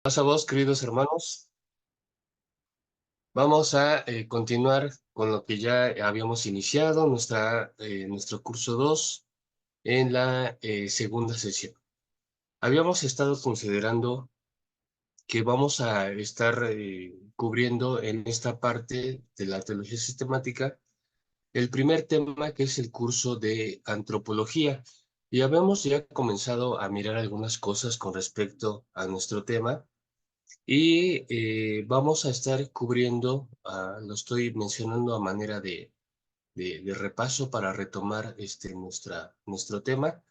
A vos, queridos hermanos. Vamos a continuar con lo que ya habíamos iniciado, nuestro curso 2 en la segunda sesión. Habíamos estado considerando que vamos a estar cubriendo en esta parte de la teología sistemática el primer tema, que es el curso de antropología. Y habíamos ya comenzado a mirar algunas cosas con respecto a nuestro tema. Y vamos a estar cubriendo, lo estoy mencionando a manera de repaso para retomar nuestro tema.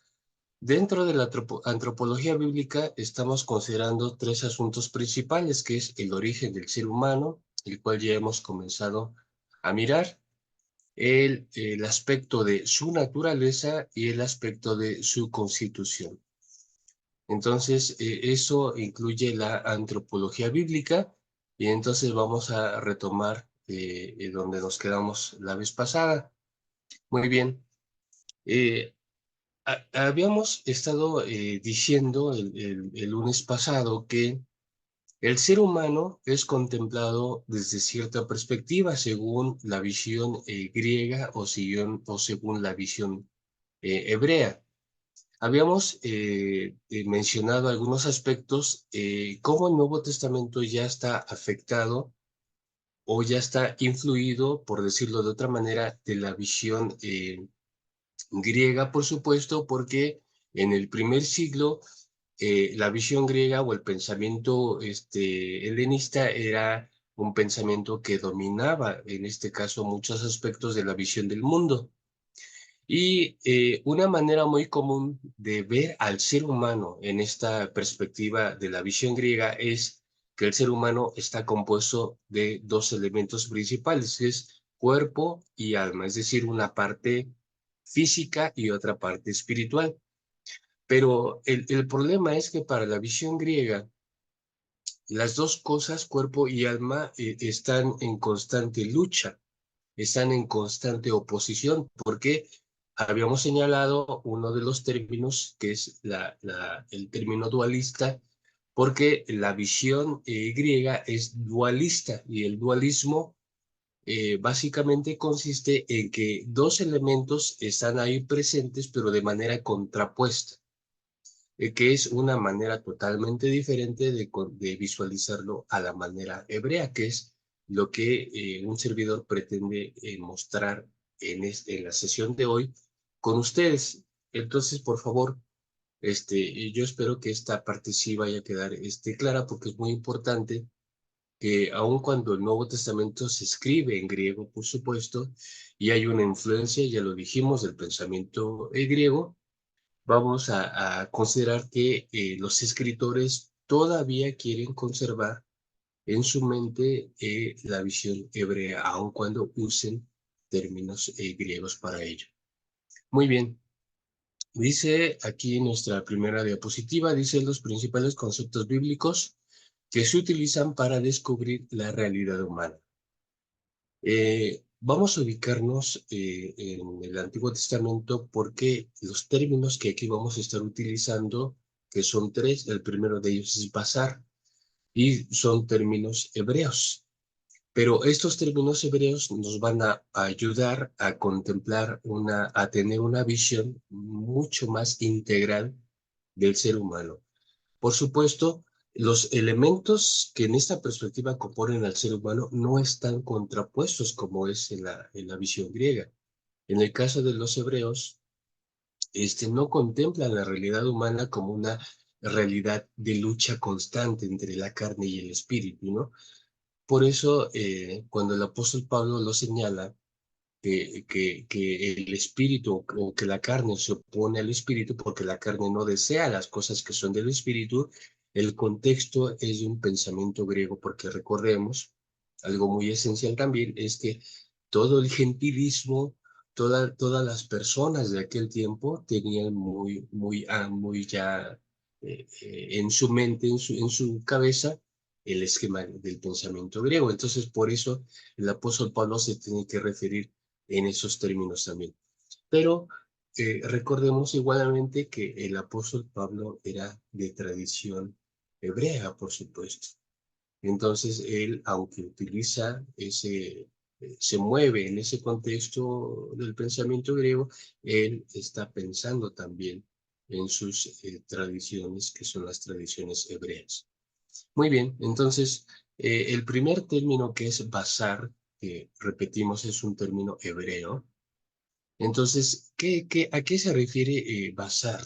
Dentro de la antropología bíblica estamos considerando tres asuntos principales, que es el origen del ser humano, el cual ya hemos comenzado a mirar, el aspecto de su naturaleza y el aspecto de su constitución. Entonces, eso incluye la antropología bíblica y entonces vamos a retomar donde nos quedamos la vez pasada. Muy bien. Eh, Habíamos estado diciendo el lunes pasado que el ser humano es contemplado desde cierta perspectiva, según la visión griega o según la visión hebrea. Habíamos mencionado algunos aspectos, cómo el Nuevo Testamento ya está afectado o ya está influido, por decirlo de otra manera, de la visión griega, por supuesto, porque en el primer siglo la visión griega o el pensamiento helenista era un pensamiento que dominaba, en este caso, muchos aspectos de la visión del mundo. Y una manera muy común de ver al ser humano en esta perspectiva de la visión griega es que el ser humano está compuesto de dos elementos principales, que es cuerpo y alma, es decir, una parte física y otra parte espiritual. Pero el problema es que para la visión griega, las dos cosas, cuerpo y alma, están en constante lucha, están en constante oposición, porque habíamos señalado uno de los términos, que es el término dualista, porque la visión griega es dualista y el dualismo básicamente consiste en que dos elementos están ahí presentes, pero de manera contrapuesta, que es una manera totalmente diferente de visualizarlo a la manera hebrea, que es lo que un servidor pretende mostrar en la sesión de hoy con ustedes. Entonces, por favor, yo espero que esta parte sí vaya a quedar clara, porque es muy importante que aun cuando el Nuevo Testamento se escribe en griego, por supuesto, y hay una influencia, ya lo dijimos, del pensamiento griego, vamos a considerar que los escritores todavía quieren conservar en su mente la visión hebrea, aun cuando usen términos griegos para ello. Muy bien, dice aquí nuestra primera diapositiva, dice los principales conceptos bíblicos que se utilizan para descubrir la realidad humana. Vamos a ubicarnos en el Antiguo Testamento porque los términos que aquí vamos a estar utilizando, que son tres, el primero de ellos es basar y son términos hebreos. Pero estos términos hebreos nos van a ayudar a contemplar a tener una visión mucho más integral del ser humano. Por supuesto, los elementos que en esta perspectiva componen al ser humano no están contrapuestos como es en la visión griega. En el caso de los hebreos, no contemplan la realidad humana como una realidad de lucha constante entre la carne y el espíritu, ¿no? Por eso, cuando el apóstol Pablo lo señala, que el espíritu o que la carne se opone al espíritu porque la carne no desea las cosas que son del espíritu, el contexto es de un pensamiento griego, porque recordemos, algo muy esencial también es que todo el gentilismo, todas las personas de aquel tiempo tenían muy ya en su mente, en su cabeza, el esquema del pensamiento griego. Entonces, por eso el apóstol Pablo se tiene que referir en esos términos también. Pero recordemos igualmente que el apóstol Pablo era de tradición hebrea, por supuesto. Entonces él, aunque utiliza se mueve en ese contexto del pensamiento griego, él está pensando también en sus tradiciones, que son las tradiciones hebreas. Muy bien, entonces el primer término, que es basar, que repetimos es un término hebreo. Entonces, a qué se refiere basar?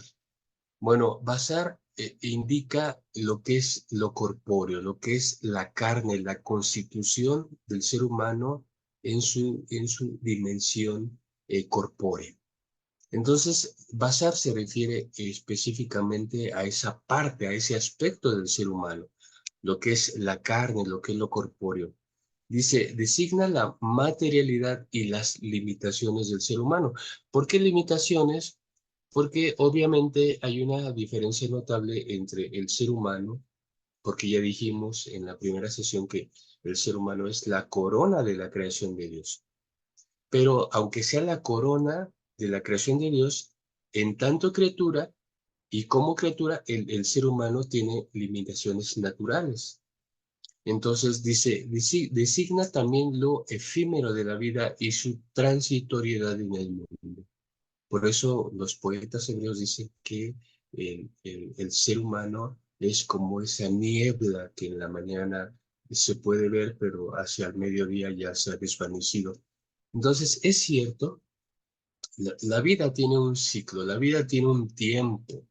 Bueno, basar indica lo que es lo corpóreo, lo que es la carne, la constitución del ser humano en su dimensión corpórea. Entonces, basar se refiere específicamente a esa parte, a ese aspecto del ser humano, lo que es la carne, lo que es lo corpóreo. Dice, designa la materialidad y las limitaciones del ser humano. ¿Por qué limitaciones? Porque obviamente hay una diferencia notable entre el ser humano, porque ya dijimos en la primera sesión que el ser humano es la corona de la creación de Dios. Pero aunque sea la corona de la creación de Dios, en tanto criatura y como criatura, el ser humano tiene limitaciones naturales. Entonces dice, designa también lo efímero de la vida y su transitoriedad en el mundo. Por eso los poetas hebreos dicen que el ser humano es como esa niebla que en la mañana se puede ver, pero hacia el mediodía ya se ha desvanecido. Entonces, es cierto, la vida tiene un ciclo, la vida tiene un tiempo,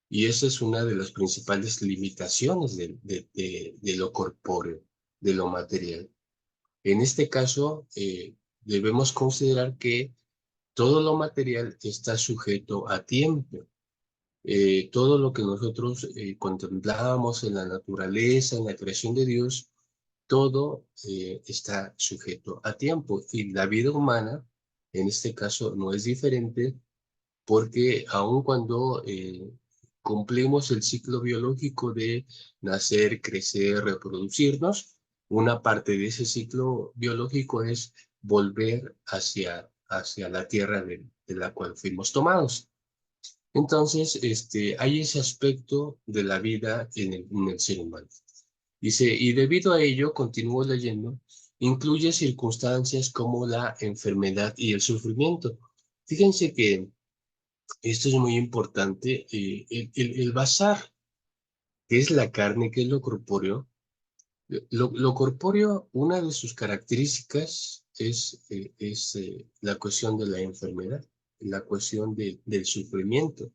y esa es una de las principales limitaciones de lo corpóreo, de lo material. En este caso, debemos considerar que todo lo material está sujeto a tiempo. Todo lo que nosotros contemplamos en la naturaleza, en la creación de Dios, todo está sujeto a tiempo. Y la vida humana, en este caso, no es diferente, porque aun cuando cumplimos el ciclo biológico de nacer, crecer, reproducirnos, una parte de ese ciclo biológico es volver hacia la tierra de la cual fuimos tomados. Entonces, hay ese aspecto de la vida en el ser humano. Dice, y debido a ello, continúo leyendo, incluye circunstancias como la enfermedad y el sufrimiento. Fíjense que esto es muy importante. El basar, que es la carne, que es lo corpóreo. Lo corpóreo, una de sus características es la cuestión de la enfermedad, la cuestión del sufrimiento.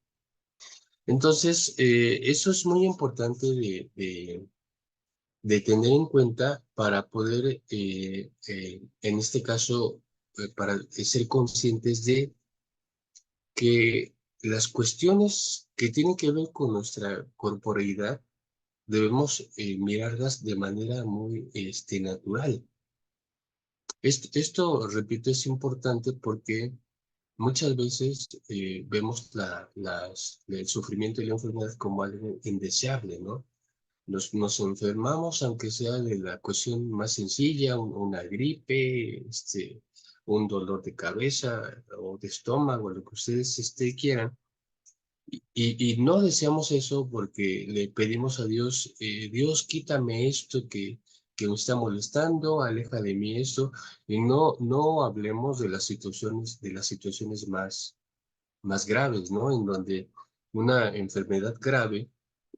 Entonces, eso es muy importante de tener en cuenta para poder, en este caso, para ser conscientes de que las cuestiones que tienen que ver con nuestra corporeidad debemos mirarlas de manera muy natural. Esto, repito, es importante porque muchas veces vemos el sufrimiento y la enfermedad como algo indeseable, ¿no? Nos enfermamos, aunque sea de la cuestión más sencilla, una gripe, un dolor de cabeza o de estómago, lo que ustedes quieran. Y no deseamos eso porque le pedimos a Dios, Dios, quítame esto que me está molestando, aleja de mí esto, y no hablemos de las situaciones más graves, ¿no? En donde una enfermedad grave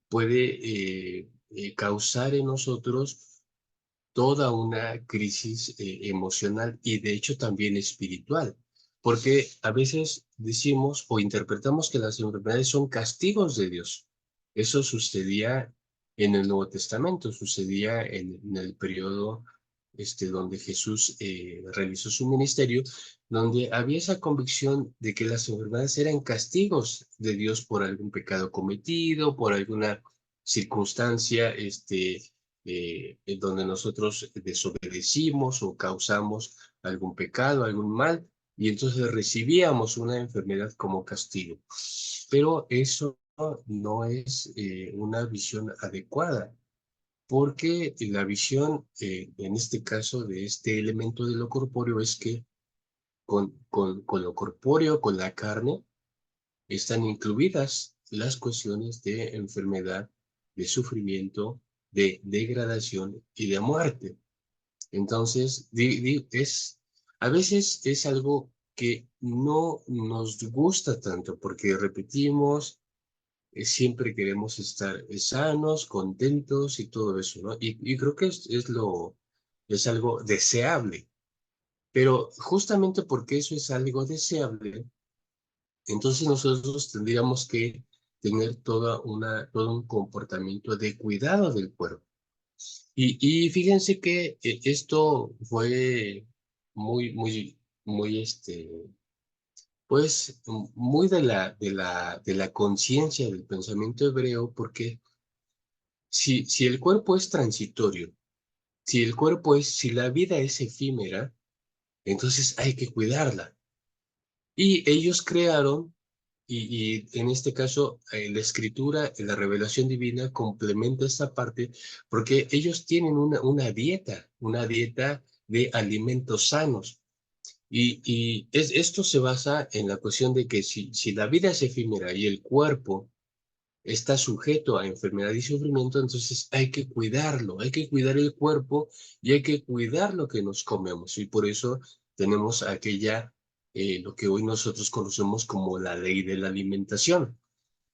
puede causar en nosotros toda una crisis emocional y de hecho también espiritual, porque a veces decimos o interpretamos que las enfermedades son castigos de Dios. Eso sucedía en el Nuevo Testamento, sucedía en el periodo donde Jesús realizó su ministerio, donde había esa convicción de que las enfermedades eran castigos de Dios por algún pecado cometido, por alguna circunstancia en donde nosotros desobedecimos o causamos algún pecado, algún mal, y entonces recibíamos una enfermedad como castigo. Pero eso no es una visión adecuada, porque la visión, en este caso, de este elemento de lo corpóreo es que con lo corpóreo, con la carne, están incluidas las cuestiones de enfermedad de sufrimiento, de degradación y de muerte. Entonces, a veces es algo que no nos gusta tanto porque repetimos, siempre queremos estar sanos, contentos y todo eso, ¿no? Y creo que es algo deseable, pero justamente porque eso es algo deseable, entonces nosotros tendríamos que tener todo un comportamiento de cuidado del cuerpo. Y fíjense que esto fue muy, pues, muy de la conciencia del pensamiento hebreo, porque si el cuerpo es transitorio, si la vida es efímera, entonces hay que cuidarla. Y ellos crearon, y en este caso, la escritura, la revelación divina complementa esta parte, porque ellos tienen una dieta de alimentos sanos. Esto se basa en la cuestión de que si la vida es efímera y el cuerpo está sujeto a enfermedad y sufrimiento, entonces hay que cuidar el cuerpo y hay que cuidar lo que nos comemos. Y por eso tenemos lo que hoy nosotros conocemos como la ley de la alimentación.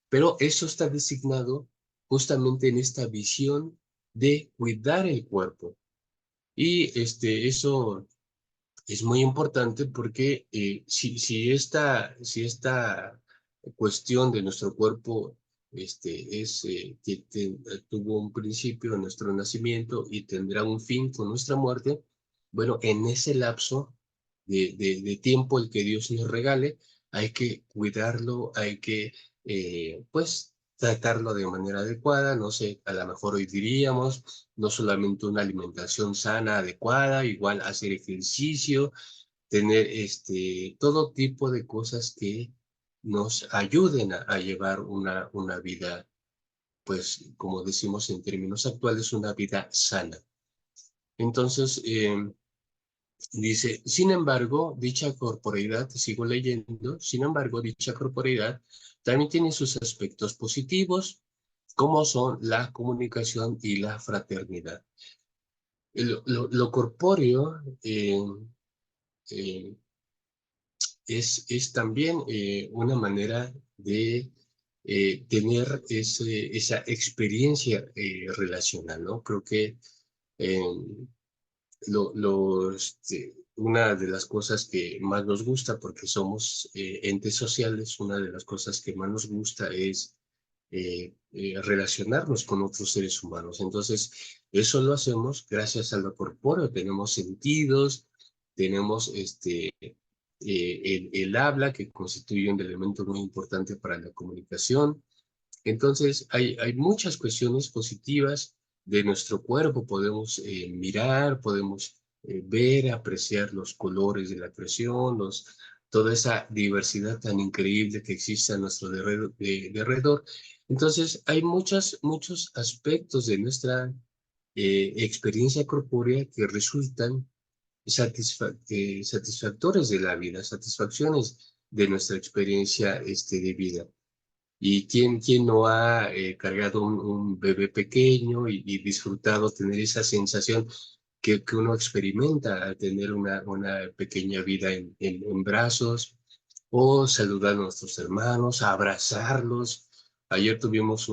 Pero eso está designado justamente en esta visión de cuidar el cuerpo. Y eso es muy importante porque si esta cuestión de nuestro cuerpo tuvo un principio en nuestro nacimiento y tendrá un fin con nuestra muerte, bueno, en ese lapso de tiempo el que Dios nos regale, hay que cuidarlo, hay que, pues, tratarlo de manera adecuada, no sé, a lo mejor hoy diríamos, no solamente una alimentación sana, adecuada, igual hacer ejercicio, tener todo tipo de cosas que nos ayuden a llevar una vida, pues, como decimos en términos actuales, una vida sana. Entonces, dice, sin embargo, dicha corporeidad, sigo leyendo, sin embargo, dicha corporeidad también tiene sus aspectos positivos, como son la comunicación y la fraternidad. Lo corpóreo eh, es también una manera de tener esa experiencia relacional, ¿no? Creo que eh, una de las cosas que más nos gusta, porque somos entes sociales, una de las cosas que más nos gusta es relacionarnos con otros seres humanos. Entonces, eso lo hacemos gracias a lo corpóreo. Tenemos sentidos, tenemos el habla, que constituye un elemento muy importante para la comunicación. Entonces, hay muchas cuestiones positivas de nuestro cuerpo. Podemos mirar, podemos ver, apreciar los colores de la creación, toda esa diversidad tan increíble que existe a nuestro derredor. Entonces, hay muchos aspectos de nuestra experiencia corpórea que resultan satisfactores de la vida, satisfacciones de nuestra experiencia de vida. ¿Y quién no ha cargado un bebé pequeño y disfrutado tener esa sensación que uno experimenta al tener una pequeña vida en brazos, o saludar a nuestros hermanos, abrazarlos? Ayer tuvimos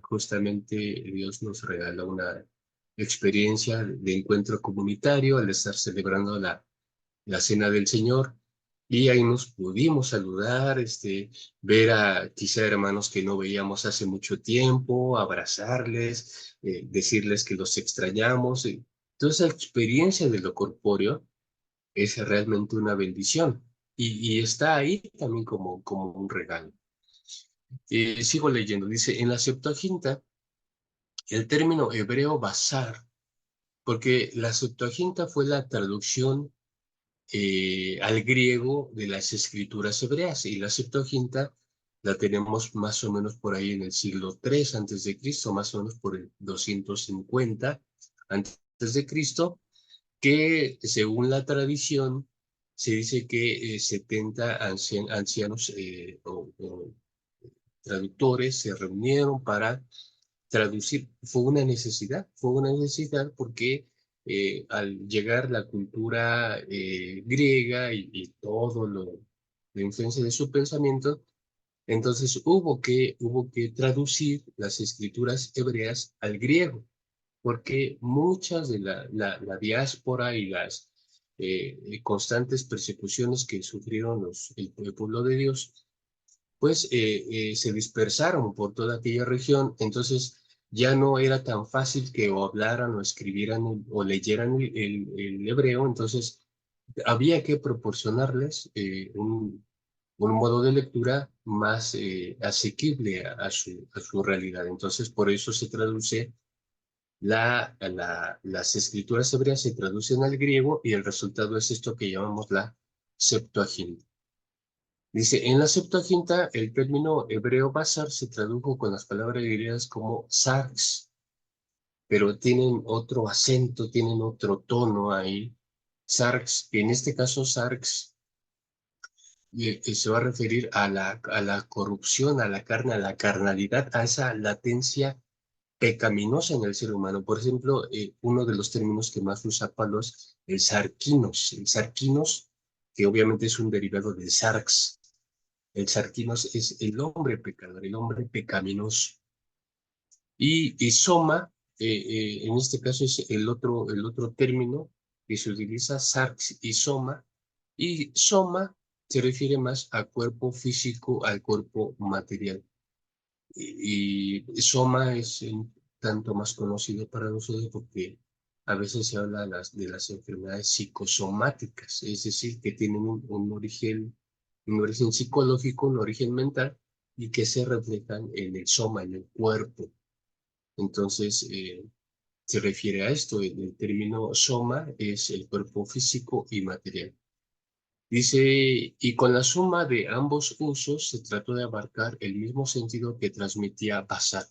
justamente Dios nos regaló una experiencia de encuentro comunitario al estar celebrando la Cena del Señor, y ahí nos pudimos saludar, ver a quizá hermanos que no veíamos hace mucho tiempo, abrazarles, decirles que los extrañamos. Toda esa experiencia de lo corpóreo es realmente una bendición y está ahí también como un regalo. Sigo leyendo, dice, en la Septuaginta, el término hebreo basar, porque la Septuaginta fue la traducción al griego de las escrituras hebreas, y la Septuaginta la tenemos más o menos por ahí en el siglo III antes de Cristo, más o menos por el 250 antes de Cristo, que según la tradición se dice que 70 ancianos o traductores se reunieron para traducir fue una necesidad porque al llegar la cultura griega y todo la influencia de su pensamiento, entonces hubo que traducir las escrituras hebreas al griego, porque muchas de la diáspora y las constantes persecuciones que sufrieron el pueblo de Dios, pues se dispersaron por toda aquella región, entonces ya no era tan fácil que o hablaran o escribieran o leyeran el hebreo, entonces había que proporcionarles un modo de lectura más asequible a su realidad. Entonces, por eso se traduce las escrituras hebreas se traducen al griego y el resultado es esto que llamamos la Septuaginta. Dice, en la Septuaginta el término hebreo basar se tradujo con las palabras griegas como sarx, pero tienen otro acento, tienen otro tono ahí. Sarx, en este caso sarx se va a referir a la corrupción, a la carne, a la carnalidad, a esa latencia pecaminosa en el ser humano. Por ejemplo, uno de los términos que más usa Pablo es el sarquinos. El sarquinos, que obviamente es un derivado del sarx. El sarquinos es el hombre pecador, el hombre pecaminoso. Y soma, en este caso es el otro término que se utiliza, sarx y soma. Y soma se refiere más al cuerpo físico, al cuerpo material. Y soma es un tanto más conocido para nosotros porque a veces se habla de las enfermedades psicosomáticas, es decir, que tienen un origen psicológico, un origen mental y que se reflejan en el soma, en el cuerpo. Entonces, se refiere a esto, el término soma es el cuerpo físico y material. Dice, y con la suma de ambos usos se trató de abarcar el mismo sentido que transmitía Basar,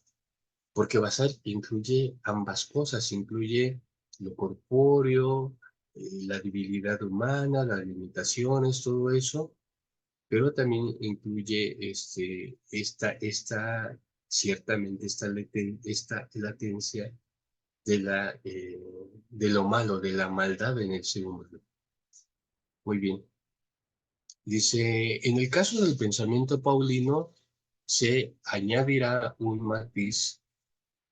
porque Basar incluye ambas cosas, incluye lo corpóreo, la debilidad humana, las limitaciones, todo eso, pero también incluye ciertamente esta latencia de lo malo, de la maldad en el ser humano. Muy bien. Dice, en el caso del pensamiento paulino, se añadirá un matiz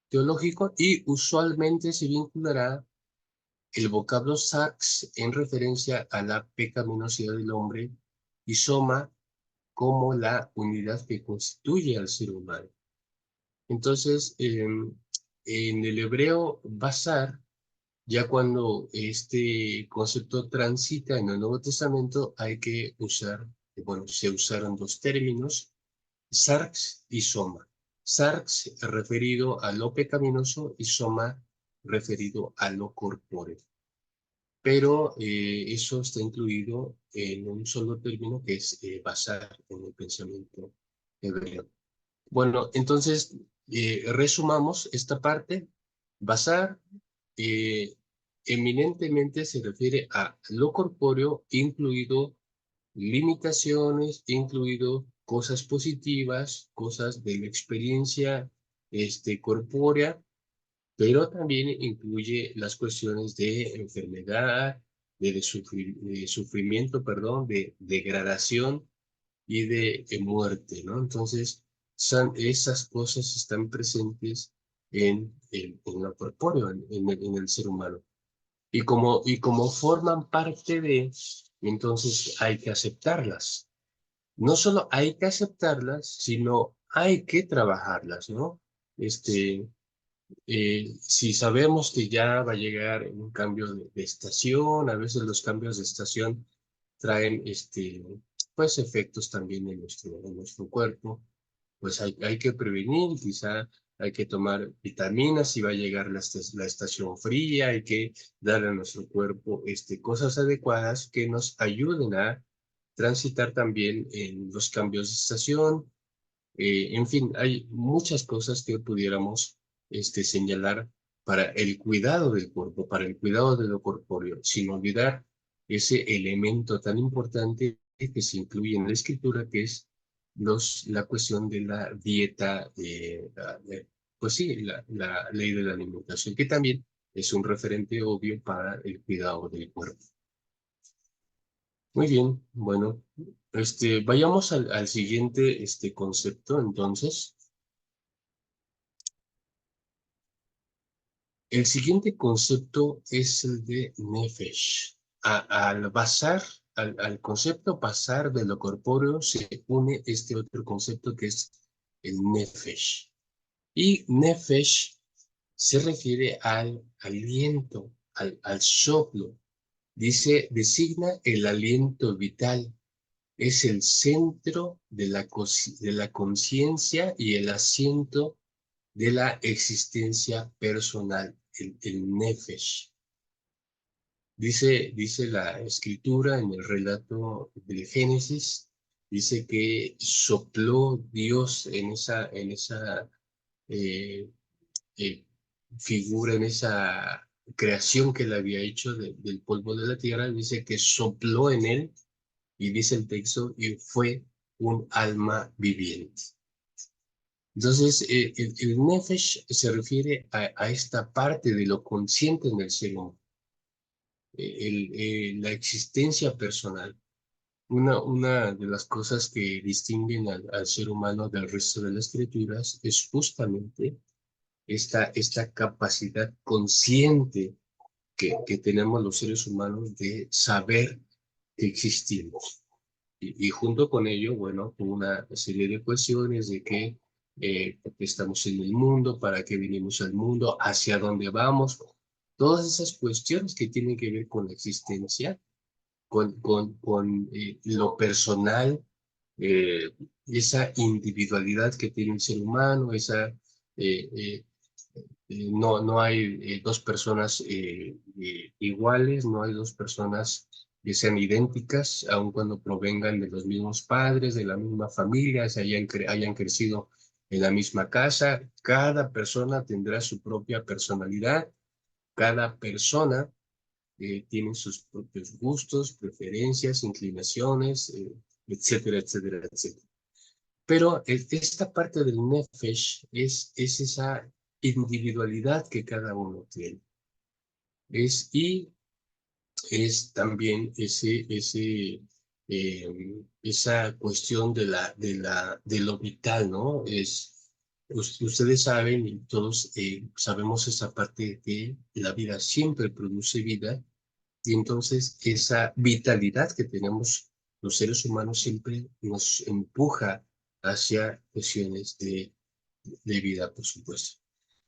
teológico y usualmente se vinculará el vocablo sarx en referencia a la pecaminosidad del hombre y soma como la unidad que constituye al ser humano. Entonces, en el hebreo basar, ya cuando este concepto transita en el Nuevo Testamento, hay que usar, bueno, se usaron dos términos, sarx y soma. Sarx referido a lo pecaminoso y soma referido a lo corpóreo. Pero eso está incluido en un solo término que es basar en el pensamiento hebreo. Bueno, entonces resumamos esta parte. Basar eminentemente se refiere a lo corpóreo, incluido limitaciones, incluido cosas positivas, cosas de la experiencia corpórea, pero también incluye las cuestiones de enfermedad, de sufrimiento, perdón, de degradación y de muerte, ¿no? Entonces, esas cosas están presentes en lo corpóreo, en el ser humano. Y como forman parte de, entonces hay que aceptarlas. No solo hay que aceptarlas, sino hay que trabajarlas, ¿no? Si sabemos que ya va a llegar un cambio de estación, a veces los cambios de estación traen pues efectos también en nuestro cuerpo, pues hay que prevenir, quizá hay que tomar vitaminas si va a llegar la estación fría, hay que darle a nuestro cuerpo cosas adecuadas que nos ayuden a transitar también en los cambios de estación. En fin, hay muchas cosas que pudiéramos señalar para el cuidado del cuerpo, para el cuidado de lo corpóreo, sin olvidar ese elemento tan importante que se incluye en la escritura, que es la cuestión de la dieta pues sí, la ley de la alimentación, que también es un referente obvio para el cuidado del cuerpo. Muy bien, bueno, vayamos al siguiente concepto, entonces. El siguiente concepto es el de Nefesh. Al concepto pasar de lo corpóreo se une este otro concepto que es el Nefesh. Y Nefesh se refiere al aliento, al soplo. Dice, designa el aliento vital. Es el centro de la conciencia y el asiento de la existencia personal, el Nefesh. Dice la escritura en el relato del Génesis, dice que sopló Dios en esa eh, eh, figura, en esa creación que él había hecho del polvo de la tierra, dice que sopló en él, y dice el texto, y fue un alma viviente. Entonces, el Nefesh se refiere a esta parte de lo consciente en el ser humano, la existencia personal. Una de las cosas que distinguen al ser humano del resto de las criaturas es justamente esta capacidad consciente que tenemos los seres humanos de saber que existimos. Y junto con ello, bueno, una serie de cuestiones de por qué estamos en el mundo, para qué vinimos al mundo, hacia dónde vamos, todas esas cuestiones que tienen que ver con la existencia, con lo personal, eh, esa individualidad que tiene el ser humano, eh, eh, no hay dos personas iguales, no hay dos personas que sean idénticas, aun cuando provengan de los mismos padres, de la misma familia, hayan crecido en la misma casa. Cada persona tendrá su propia personalidad, cada persona tiene sus propios gustos, preferencias, inclinaciones, etcétera, etcétera, etcétera. Pero esta parte del Nefesh es esa individualidad que cada uno tiene. Y es también esa cuestión de lo vital, ¿no? Ustedes saben y todos sabemos esa parte de que la vida siempre produce vida, y entonces esa vitalidad que tenemos los seres humanos siempre nos empuja hacia cuestiones de vida, por supuesto.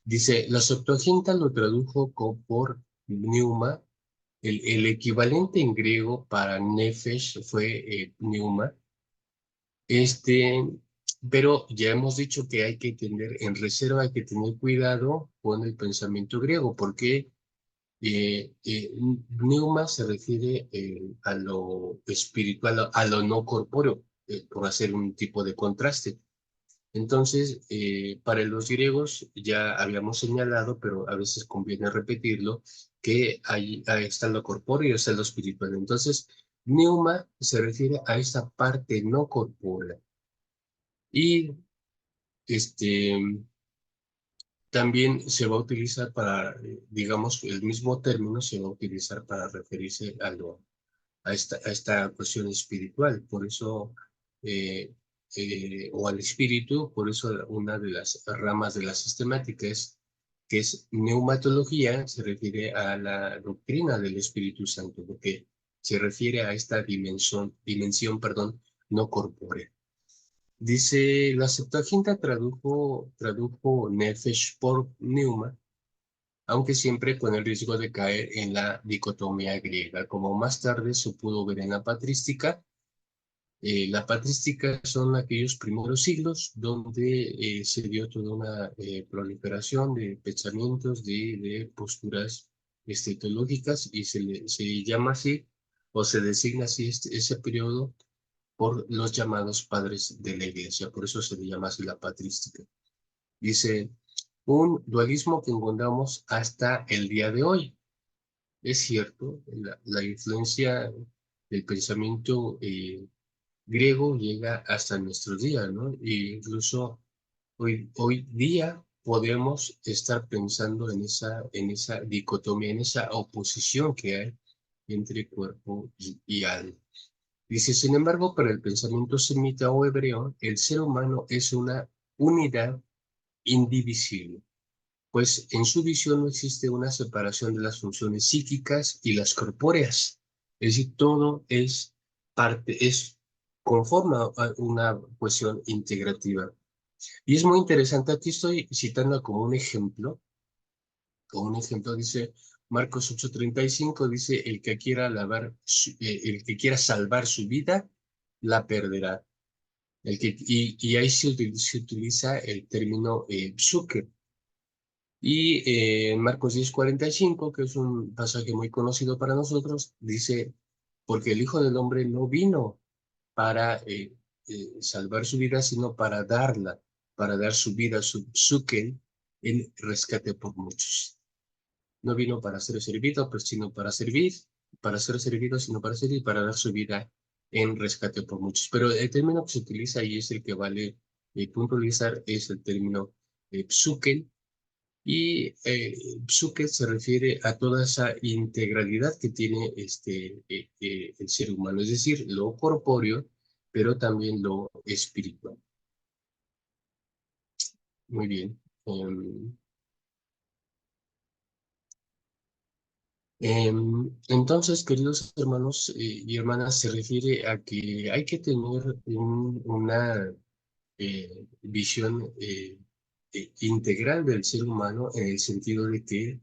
Dice, la Septuaginta lo tradujo por pneuma. El equivalente en griego para nefesh fue pneuma. Este, pero ya hemos dicho que hay que tener en reserva, hay que tener cuidado con el pensamiento griego, porque pneuma se refiere a lo espiritual, a lo no corpóreo, por hacer un tipo de contraste. Entonces, para los griegos ya habíamos señalado, pero a veces conviene repetirlo, que ahí está lo corpóreo y está lo espiritual. Entonces, pneuma se refiere a esa parte no corpórea. Y este, también se va a utilizar digamos, el mismo término se va a utilizar para referirse a esta cuestión espiritual. Por eso, eh, o al espíritu, por eso una de las ramas de la sistemática que es neumatología, se refiere a la doctrina del Espíritu Santo, porque se refiere a esta dimensión, perdón, no corpórea. Dice, la Septuaginta tradujo Nefesh por Neuma, aunque siempre con el riesgo de caer en la dicotomía griega, como más tarde se pudo ver en la patrística. La patrística son aquellos primeros siglos donde se dio toda una proliferación de pensamientos, de posturas teológicas, y se llama así, o se designa así ese periodo por los llamados padres de la iglesia, por eso se le llama así la patrística. Dice, un dualismo que encontramos hasta el día de hoy. Es cierto, la influencia del pensamiento griego llega hasta nuestros días, ¿no? E incluso hoy día podemos estar pensando en esa dicotomía, en esa oposición que hay entre cuerpo y alma. Dice, sin embargo, para el pensamiento semita o hebreo, el ser humano es una unidad indivisible, pues en su visión no existe una separación de las funciones psíquicas y las corpóreas. Es decir, todo es parte, conforma a una cuestión integrativa. Y es muy interesante, aquí estoy citando como un ejemplo dice Marcos 8:35, dice, el que quiera salvar su vida, la perderá. Y ahí se utiliza el término psuque. Y en Marcos 10:45, que es un pasaje muy conocido para nosotros, dice, porque el Hijo del Hombre no vino para salvar su vida, sino para dar su vida, su psuque, en rescate por muchos. No vino para ser servido, pues, sino para servir, para ser servido, sino para servir, para dar su vida en rescate por muchos. Pero el término que se utiliza y es el que vale puntualizar es el término psuque, y psuque se refiere a toda esa integralidad que tiene el ser humano, es decir, lo corpóreo, pero también lo espiritual. Muy bien. Entonces, queridos hermanos y hermanas, se refiere a que hay que tener una visión integral del ser humano en el sentido de que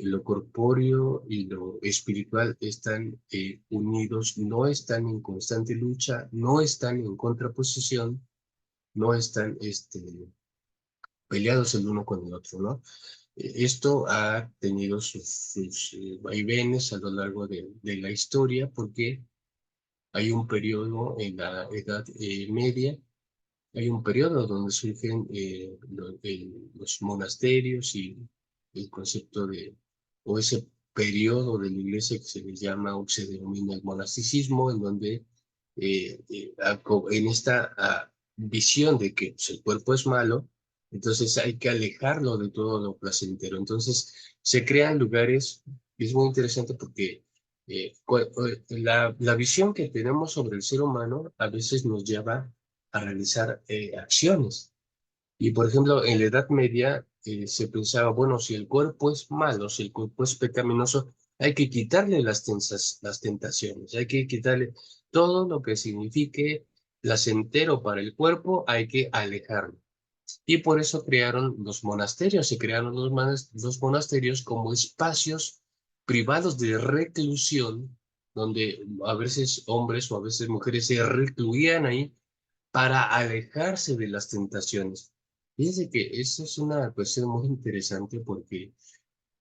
lo corpóreo y lo espiritual están unidos, no están en constante lucha, no están en contraposición, no están peleados el uno con el otro, ¿no? Esto ha tenido sus vaivenes a lo largo de la historia porque hay un periodo en la Edad Media, hay un periodo donde surgen los monasterios y el concepto o ese periodo de la iglesia que se le llama o que se denomina el monasticismo, en donde en esta visión de que pues, el cuerpo es malo, entonces hay que alejarlo de todo lo placentero. Entonces se crean lugares, y es muy interesante porque la visión que tenemos sobre el ser humano a veces nos lleva a realizar acciones. Y por ejemplo, en la Edad Media se pensaba, bueno, si el cuerpo es malo, si el cuerpo es pecaminoso, hay que quitarle las tentaciones, hay que quitarle todo lo que signifique placentero para el cuerpo, hay que alejarlo. Y por eso crearon los monasterios, se crearon los monasterios como espacios privados de reclusión, donde a veces hombres o a veces mujeres se recluían ahí para alejarse de las tentaciones. Fíjense que eso es una cuestión muy interesante porque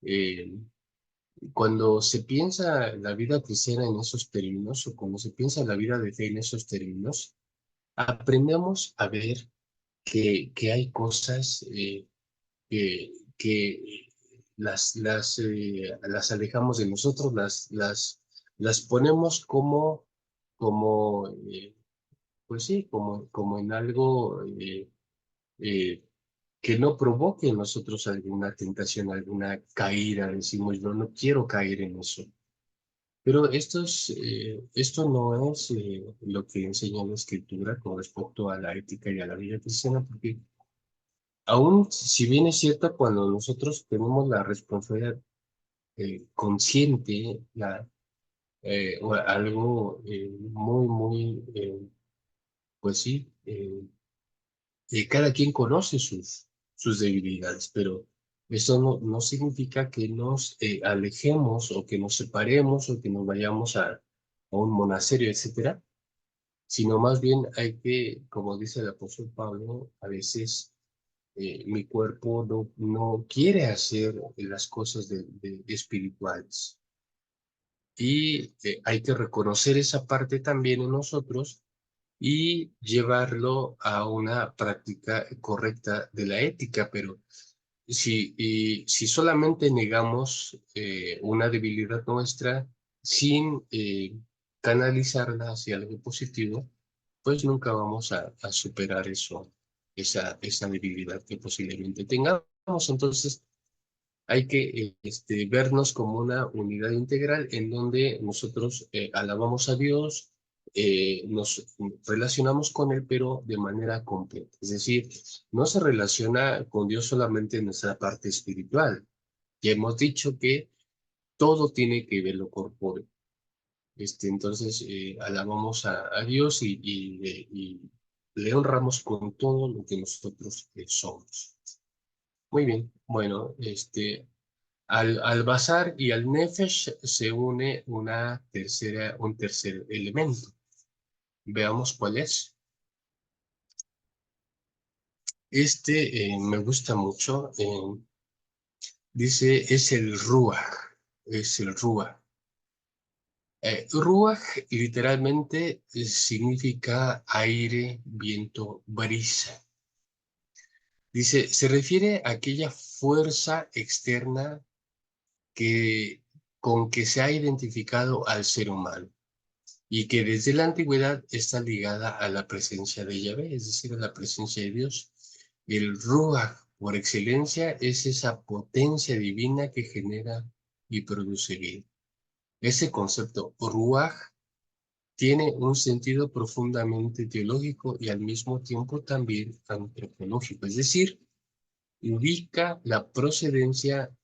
eh, cuando se piensa la vida cristiana en esos términos, o cuando se piensa la vida de fe en esos términos, aprendemos a ver que hay cosas que las alejamos de nosotros, las ponemos como pues sí, como en algo eh, que no provoque en nosotros alguna tentación, alguna caída. Decimos, no, no quiero caer en eso. Pero esto no es lo que enseña la Escritura con respecto a la ética y a la vida cristiana, porque aún si bien es cierto, cuando nosotros tenemos la responsabilidad consciente, o algo muy, pues sí, cada quien conoce sus debilidades, pero eso no significa que nos alejemos o que nos separemos o que nos vayamos a un monasterio, etcétera, sino más bien hay que, como dice el apóstol Pablo, a veces mi cuerpo no quiere hacer las cosas de espirituales. Y hay que reconocer esa parte también en nosotros y llevarlo a una práctica correcta de la ética, pero si solamente negamos una debilidad nuestra sin canalizarla hacia algo positivo, pues nunca vamos a superar eso esa debilidad que posiblemente tengamos. Entonces, hay que vernos como una unidad integral en donde nosotros alabamos a Dios, nos relacionamos con Él, pero de manera completa. Es decir, no se relaciona con Dios solamente en nuestra parte espiritual. Ya hemos dicho que todo tiene que ver lo corpóreo. Entonces, alabamos a Dios y le honramos con todo lo que nosotros somos. Muy bien, bueno, al Basar y al Nefesh se une un tercer elemento. Veamos cuál es. Me gusta mucho. Dice, es el Ruach. Es el Ruach. Ruach literalmente significa aire, viento, brisa. Dice, se refiere a aquella fuerza externa que, con que se ha identificado al ser humano y que desde la antigüedad está ligada a la presencia de Yahvé, es decir, a la presencia de Dios. El Ruach, por excelencia, es esa potencia divina que genera y produce vida. Ese concepto, Ruach, tiene un sentido profundamente teológico y al mismo tiempo también antropológico, es decir, indica la procedencia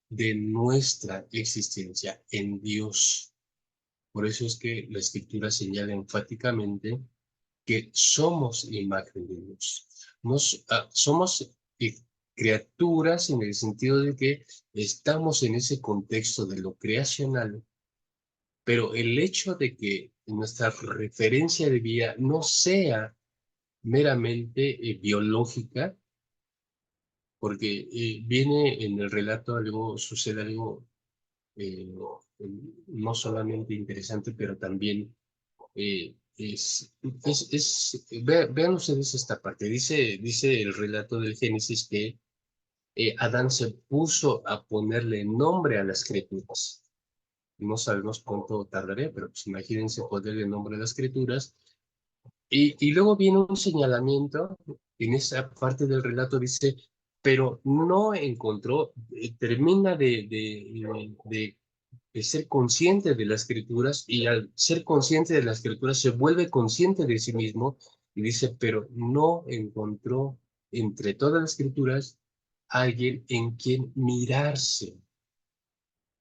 de nuestra existencia en Dios. Por eso es que la Escritura señala enfáticamente que somos imagen de Dios. Somos criaturas en el sentido de que estamos en ese contexto de lo creacional, pero el hecho de que nuestra referencia de vida no sea meramente biológica, porque viene en el relato sucede algo eh, no solamente interesante, pero también vean ustedes esta parte. Dice el relato del Génesis que Adán se puso a ponerle nombre a las criaturas. No sabemos cuánto tardaría, pero pues imagínense ponerle nombre a las criaturas. Y luego viene un señalamiento, en esa parte del relato dice, pero no encontró, termina de ser consciente de las escrituras y al ser consciente de las escrituras se vuelve consciente de sí mismo y dice, pero no encontró entre todas las escrituras alguien en quien mirarse.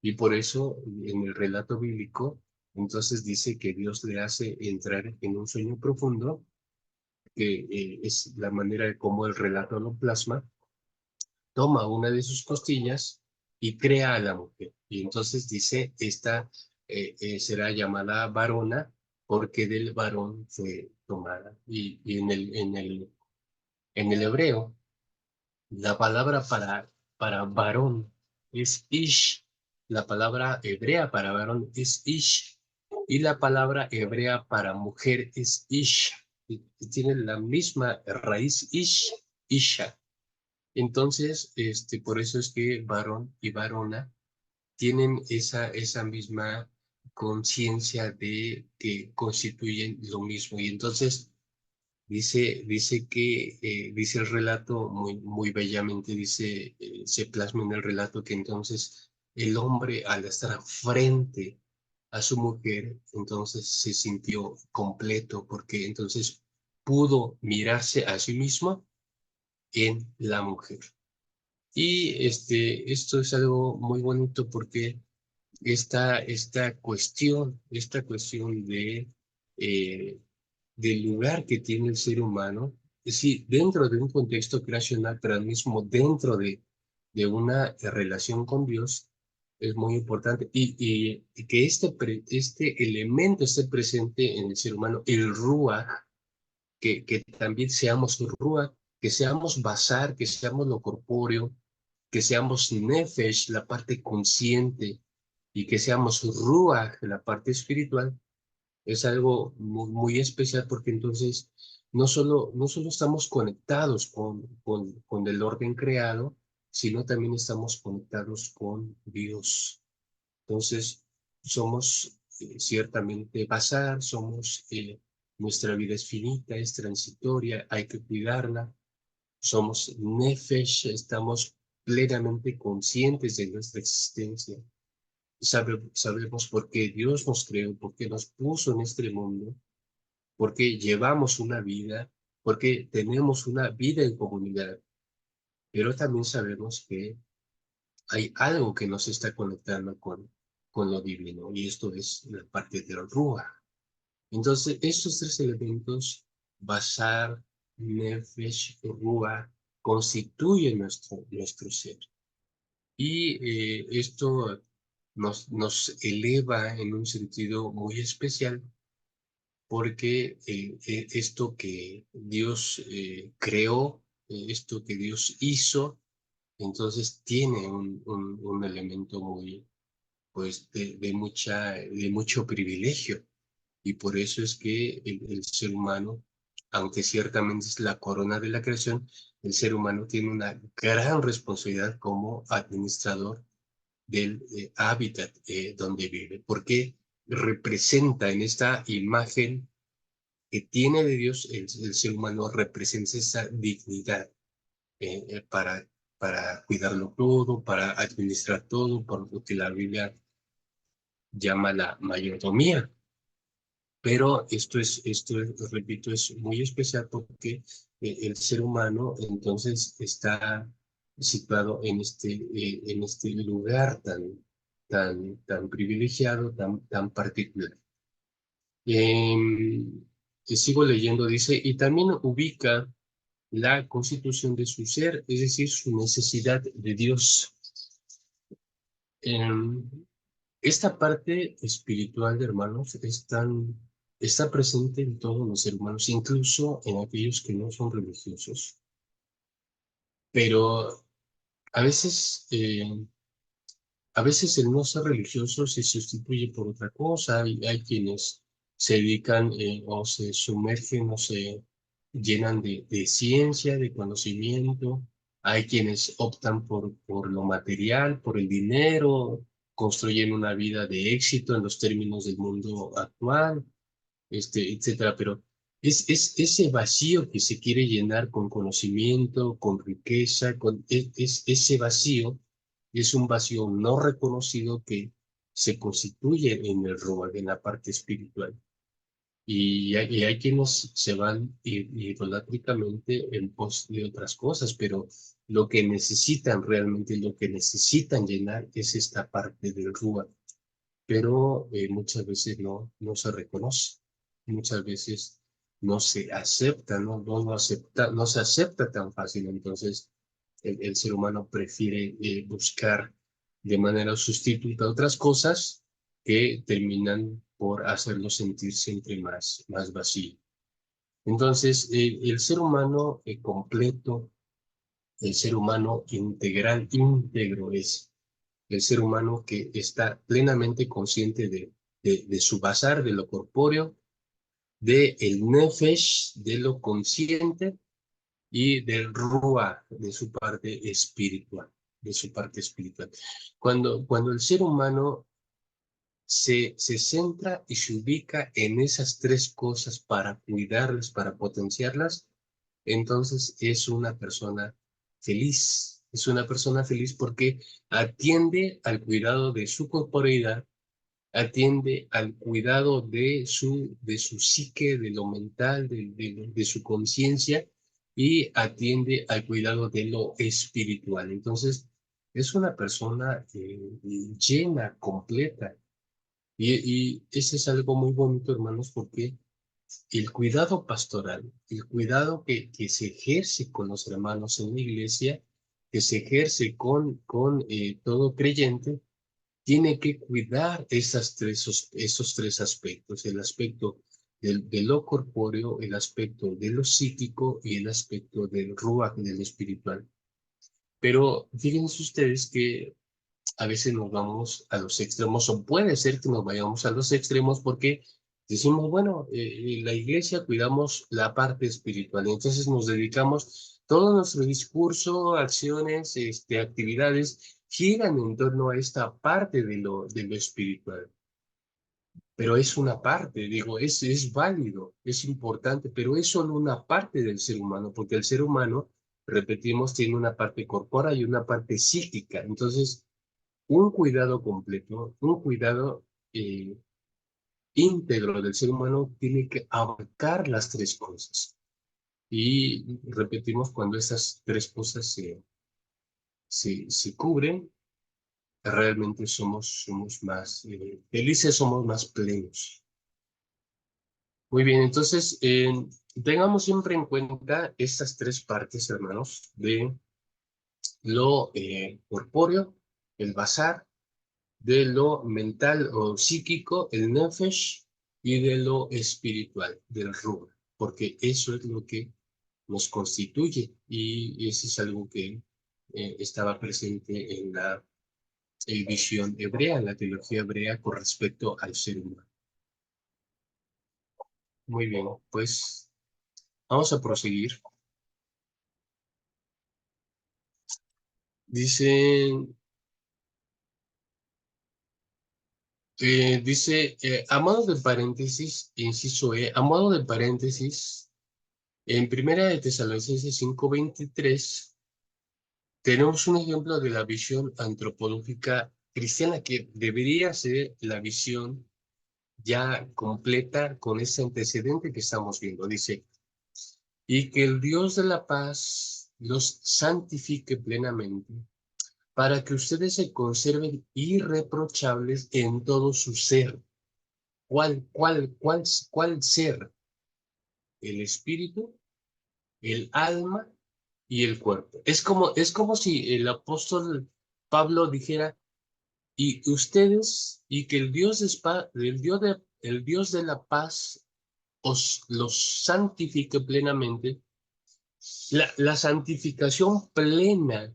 Y por eso en el relato bíblico, entonces dice que Dios le hace entrar en un sueño profundo, que es la manera de cómo el relato lo plasma, toma una de sus costillas y crea a la mujer. Y entonces dice, esta será llamada varona porque del varón fue tomada. Y en el hebreo, la palabra para varón es ish. La palabra hebrea para varón es ish. Y la palabra hebrea para mujer es ish. Y tiene la misma raíz ish, isha. Entonces, por eso es que varón y varona tienen esa misma conciencia de que constituyen lo mismo. Y entonces dice el relato muy bellamente, se plasma en el relato que entonces el hombre al estar frente a su mujer, entonces se sintió completo porque entonces pudo mirarse a sí mismo en la mujer. Y esto es algo muy bonito porque esta cuestión eh, del lugar que tiene el ser humano, es decir, dentro de un contexto creacional, pero al mismo dentro de una relación con Dios, es muy importante. Y que este elemento esté presente en el ser humano, el Ruach, que también seamos Ruach, que seamos Basar, que seamos lo corpóreo, que seamos Nefesh, la parte consciente, y que seamos Ruach, la parte espiritual, es algo muy especial porque entonces no solo estamos conectados con el orden creado, sino también estamos conectados con Dios. Entonces, somos ciertamente nuestra vida es finita, es transitoria, hay que cuidarla, somos nefesh, estamos plenamente conscientes de nuestra existencia. Sabemos por qué Dios nos creó, por qué nos puso en este mundo, por qué llevamos una vida, por qué tenemos una vida en comunidad. Pero también sabemos que hay algo que nos está conectando con lo divino, y esto es la parte del Ruach. Entonces, estos tres elementos, Basar, Nefesh, Ruach, constituyen nuestro ser. Y esto nos eleva en un sentido muy especial, porque esto que Dios creó, esto que Dios hizo, entonces tiene un elemento muy, pues, de mucho privilegio. Y por eso es que el ser humano, aunque ciertamente es la corona de la creación, el ser humano tiene una gran responsabilidad como administrador del hábitat donde vive, porque representa en esta imagen que tiene de Dios, el ser humano representa esa dignidad para cuidarlo todo, para administrar todo, por lo que la Biblia llama la mayordomía. Pero repito, es muy especial porque el ser humano entonces está situado en este lugar tan privilegiado, tan particular. Sigo leyendo, dice, y también ubica la constitución de su ser, es decir, su necesidad de Dios. Em, Esta parte espiritual, de hermanos, está presente en todos los seres humanos, incluso en aquellos que no son religiosos. Pero a veces, a veces el no ser religioso se sustituye por otra cosa. Hay quienes se dedican o se sumergen o se llenan de ciencia, de conocimiento. Hay quienes optan por lo material, por el dinero, construyen una vida de éxito en los términos del mundo actual, etcétera. Pero es ese vacío que se quiere llenar con conocimiento, con riqueza, ese vacío es un vacío no reconocido que se constituye en el Ruach, en la parte espiritual. Y hay quienes se van idolátricamente en pos de otras cosas, pero lo que necesitan realmente, lo que necesitan llenar es esta parte del Ruach, pero muchas veces no se reconoce, muchas veces no se acepta, no se acepta tan fácil. Entonces el ser humano prefiere buscar de manera sustituta otras cosas que terminan por hacerlo sentir siempre más vacío. Entonces el ser humano completo, el ser humano integral, íntegro es el ser humano que está plenamente consciente de su basar, de lo corpóreo, de el nefesh, de lo consciente, y del ruach, de su parte espiritual, de su parte espiritual. Cuando el ser humano se centra y se ubica en esas tres cosas para cuidarlas, para potenciarlas, entonces es una persona feliz. Es una persona feliz porque atiende al cuidado de su corporeidad, atiende al cuidado de su psique, de lo mental, de su conciencia, y atiende al cuidado de lo espiritual. Entonces, es una persona llena, completa. Y ese es algo muy bonito, hermanos, porque el cuidado pastoral, el cuidado que se ejerce con los hermanos en la iglesia, que se ejerce con todo creyente, tiene que cuidar esos tres aspectos: el aspecto de lo corpóreo, el aspecto de lo psíquico y el aspecto del ruach, del espiritual. Pero fíjense ustedes que a veces nos vamos a los extremos, o puede ser que nos vayamos a los extremos, porque decimos, bueno, en la iglesia cuidamos la parte espiritual, y entonces nos dedicamos, todo nuestro discurso, acciones, actividades, giran en torno a esta parte de lo espiritual. Pero es una parte, digo, es válido, es importante, pero es solo una parte del ser humano, porque el ser humano repetimos, tiene una parte corpórea y una parte psíquica. Entonces, un cuidado completo, un cuidado íntegro del ser humano tiene que abarcar las tres cosas. Y repetimos, cuando esas tres cosas se cubren, realmente somos más felices, somos más plenos. Muy bien, entonces tengamos siempre en cuenta estas tres partes, hermanos, de lo corpóreo, el basar, de lo mental o psíquico, el nefesh, y de lo espiritual, del ruh, porque eso es lo que nos constituye y eso es algo que estaba presente en la visión hebrea, en la teología hebrea con respecto al ser humano. Muy bien, pues vamos a proseguir. A modo de paréntesis, inciso E, a modo de paréntesis, en Primera de Tesalonicenses 5:23, tenemos un ejemplo de la visión antropológica cristiana que debería ser la visión ya completa con ese antecedente que estamos viendo. Dice, y que el Dios de la paz los santifique plenamente, para que ustedes se conserven irreprochables en todo su ser. ¿Cuál ser? El espíritu, el alma y el cuerpo. Es como si el apóstol Pablo dijera, y ustedes, y que el Dios de la paz los santifique plenamente. La santificación plena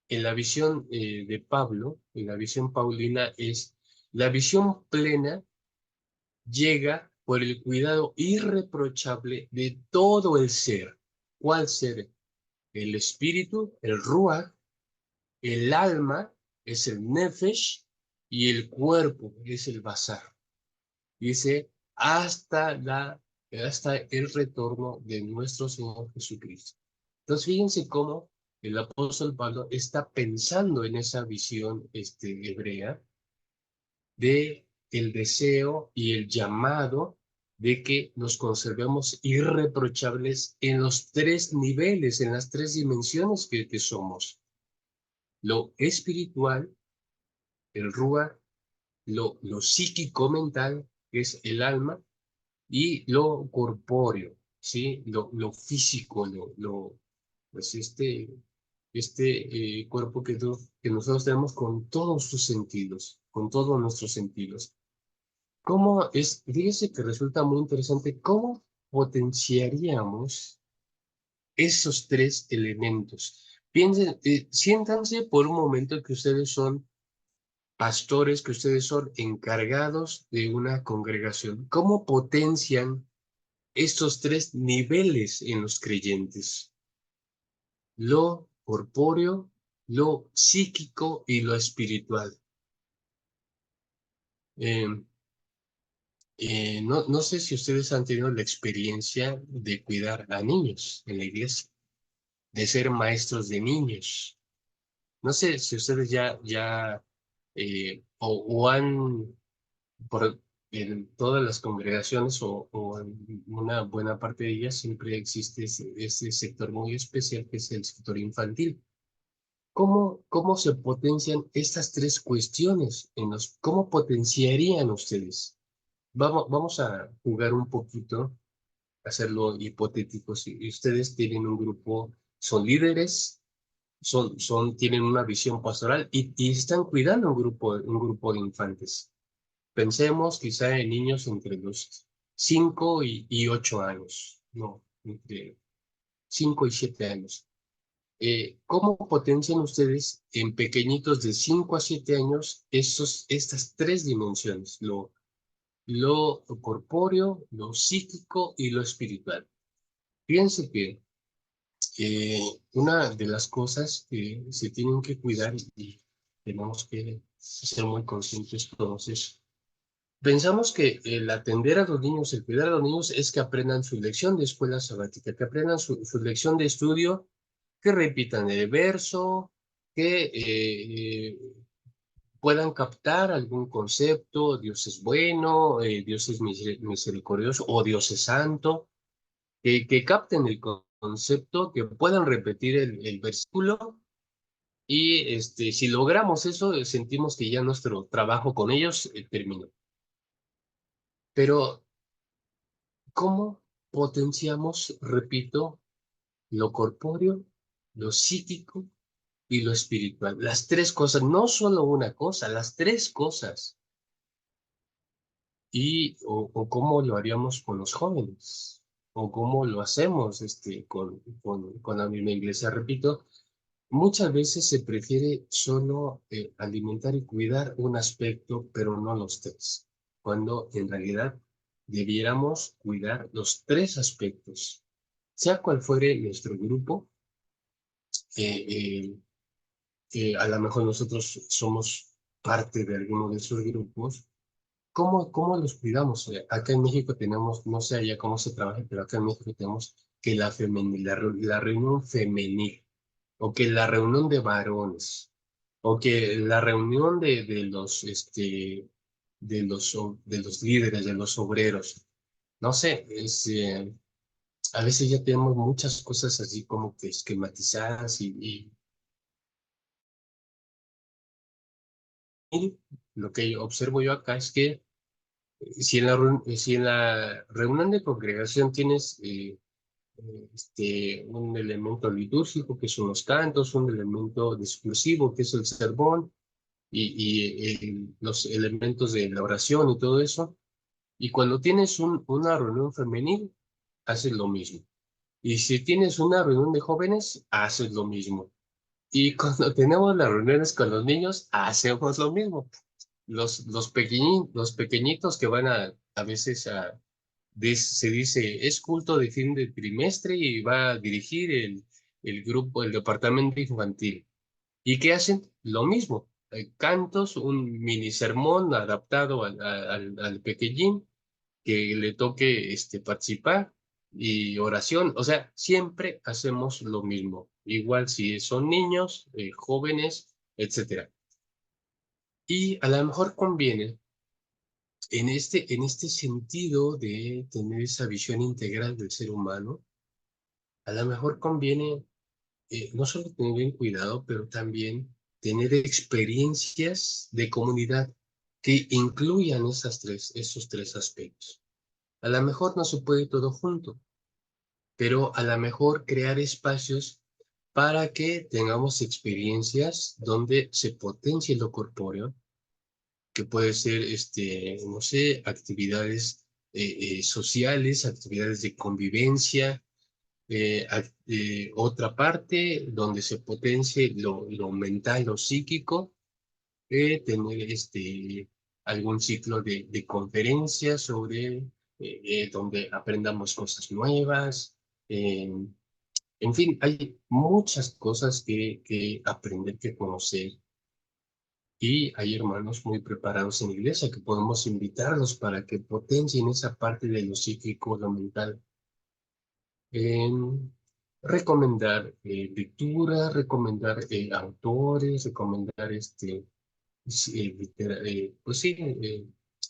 en la visión de Pablo, en la visión paulina, es la visión plena llega por el cuidado irreprochable de todo el ser. ¿Cuál ser? El espíritu, el ruach, el alma es el nefesh y el cuerpo es el basar. Dice, hasta el retorno de nuestro Señor Jesucristo. Entonces, fíjense cómo el apóstol Pablo está pensando en esa visión hebrea de el deseo y el llamado de que nos conservemos irreprochables en los tres niveles, en las tres dimensiones que somos. Lo espiritual, el rúa, lo psíquico-mental, que es el alma, y lo corpóreo, ¿sí? Lo físico, pues cuerpo que nosotros tenemos con todos sus sentidos, con todos nuestros sentidos. Fíjese que resulta muy interesante cómo potenciaríamos esos tres elementos. Piensen, siéntanse por un momento que ustedes son pastores, que ustedes son encargados de una congregación. ¿Cómo potencian estos tres niveles en los creyentes? Lo corpóreo, lo psíquico y lo espiritual. No sé si ustedes han tenido la experiencia de cuidar a niños en la iglesia, de ser maestros de niños. No sé si ustedes o han, en todas las congregaciones o en una buena parte de ellas, siempre existe ese sector muy especial que es el sector infantil. ¿Cómo se potencian estas tres cuestiones? ¿Cómo potenciarían ustedes? Vamos a jugar un poquito, hacerlo hipotético. Si ustedes tienen un grupo, son líderes, tienen una visión pastoral y están cuidando un grupo de infantes. Pensemos quizá en niños entre los 5 y 8 años, no, entre 5 y 7 años. ¿Cómo potencian ustedes en pequeñitos de 5 a 7 años estas tres dimensiones? Lo corpóreo, lo psíquico y lo espiritual. Fíjense que una de las cosas que se tienen que cuidar y tenemos que ser muy conscientes todos es, pensamos que el atender a los niños, el cuidar a los niños es que aprendan su lección de escuela sabática, que aprendan su lección de estudio que repitan el verso, que puedan captar algún concepto, Dios es bueno, Dios es misericordioso o Dios es santo, que capten el concepto, que puedan repetir el versículo y si logramos eso, sentimos que ya nuestro trabajo con ellos terminó. Pero, ¿cómo potenciamos, repito, lo corpóreo, lo psíquico y lo espiritual? Las tres cosas, no solo una cosa, las tres cosas. O cómo lo haríamos con los jóvenes, o cómo lo hacemos con la misma iglesia. Repito, muchas veces se prefiere solo alimentar y cuidar un aspecto, pero no los tres, cuando en realidad debiéramos cuidar los tres aspectos. Sea cual fuere nuestro grupo, eh, eh, a lo mejor nosotros somos parte de alguno de esos grupos. ¿Cómo los cuidamos? Acá en México tenemos, no sé allá cómo se trabaja, pero acá en México tenemos que la reunión femenil, o que la reunión de varones, o que la reunión de los líderes, de los obreros. No sé, a veces ya tenemos muchas cosas así como que esquematizadas y lo que observo yo acá es que si en la reunión de congregación tienes un elemento litúrgico que son los cantos, un elemento discursivo que es el sermón y los elementos de la oración y todo eso. Y cuando tienes una reunión femenil, haces lo mismo. Y si tienes una reunión de jóvenes, haces lo mismo. Y cuando tenemos las reuniones con los niños, hacemos lo mismo. Los pequeñitos que van a veces se dice, es culto de fin de trimestre y va a dirigir el grupo, el departamento infantil. ¿Y qué hacen? Lo mismo. Cantos, un mini sermón adaptado al pequeñín que le toque participar y oración. O sea, siempre hacemos lo mismo. Igual si son niños, jóvenes, etcétera. Y a lo mejor conviene en este sentido de tener esa visión integral del ser humano, a lo mejor conviene no solo tener bien cuidado, pero también tener experiencias de comunidad que incluyan esos tres aspectos. A lo mejor no se puede todo junto, pero a lo mejor crear espacios para que tengamos experiencias donde se potencie lo corpóreo, que puede ser, no sé, actividades sociales, actividades de convivencia, otra parte donde se potencie lo mental, lo psíquico, tener algún ciclo de conferencias donde aprendamos cosas nuevas. eh, en fin, hay muchas cosas que aprender, que conocer. Y hay hermanos muy preparados en la iglesia que podemos invitarlos para que potencien esa parte de lo psíquico, lo mental. Recomendar lectura, recomendar autores, recomendar pues sí,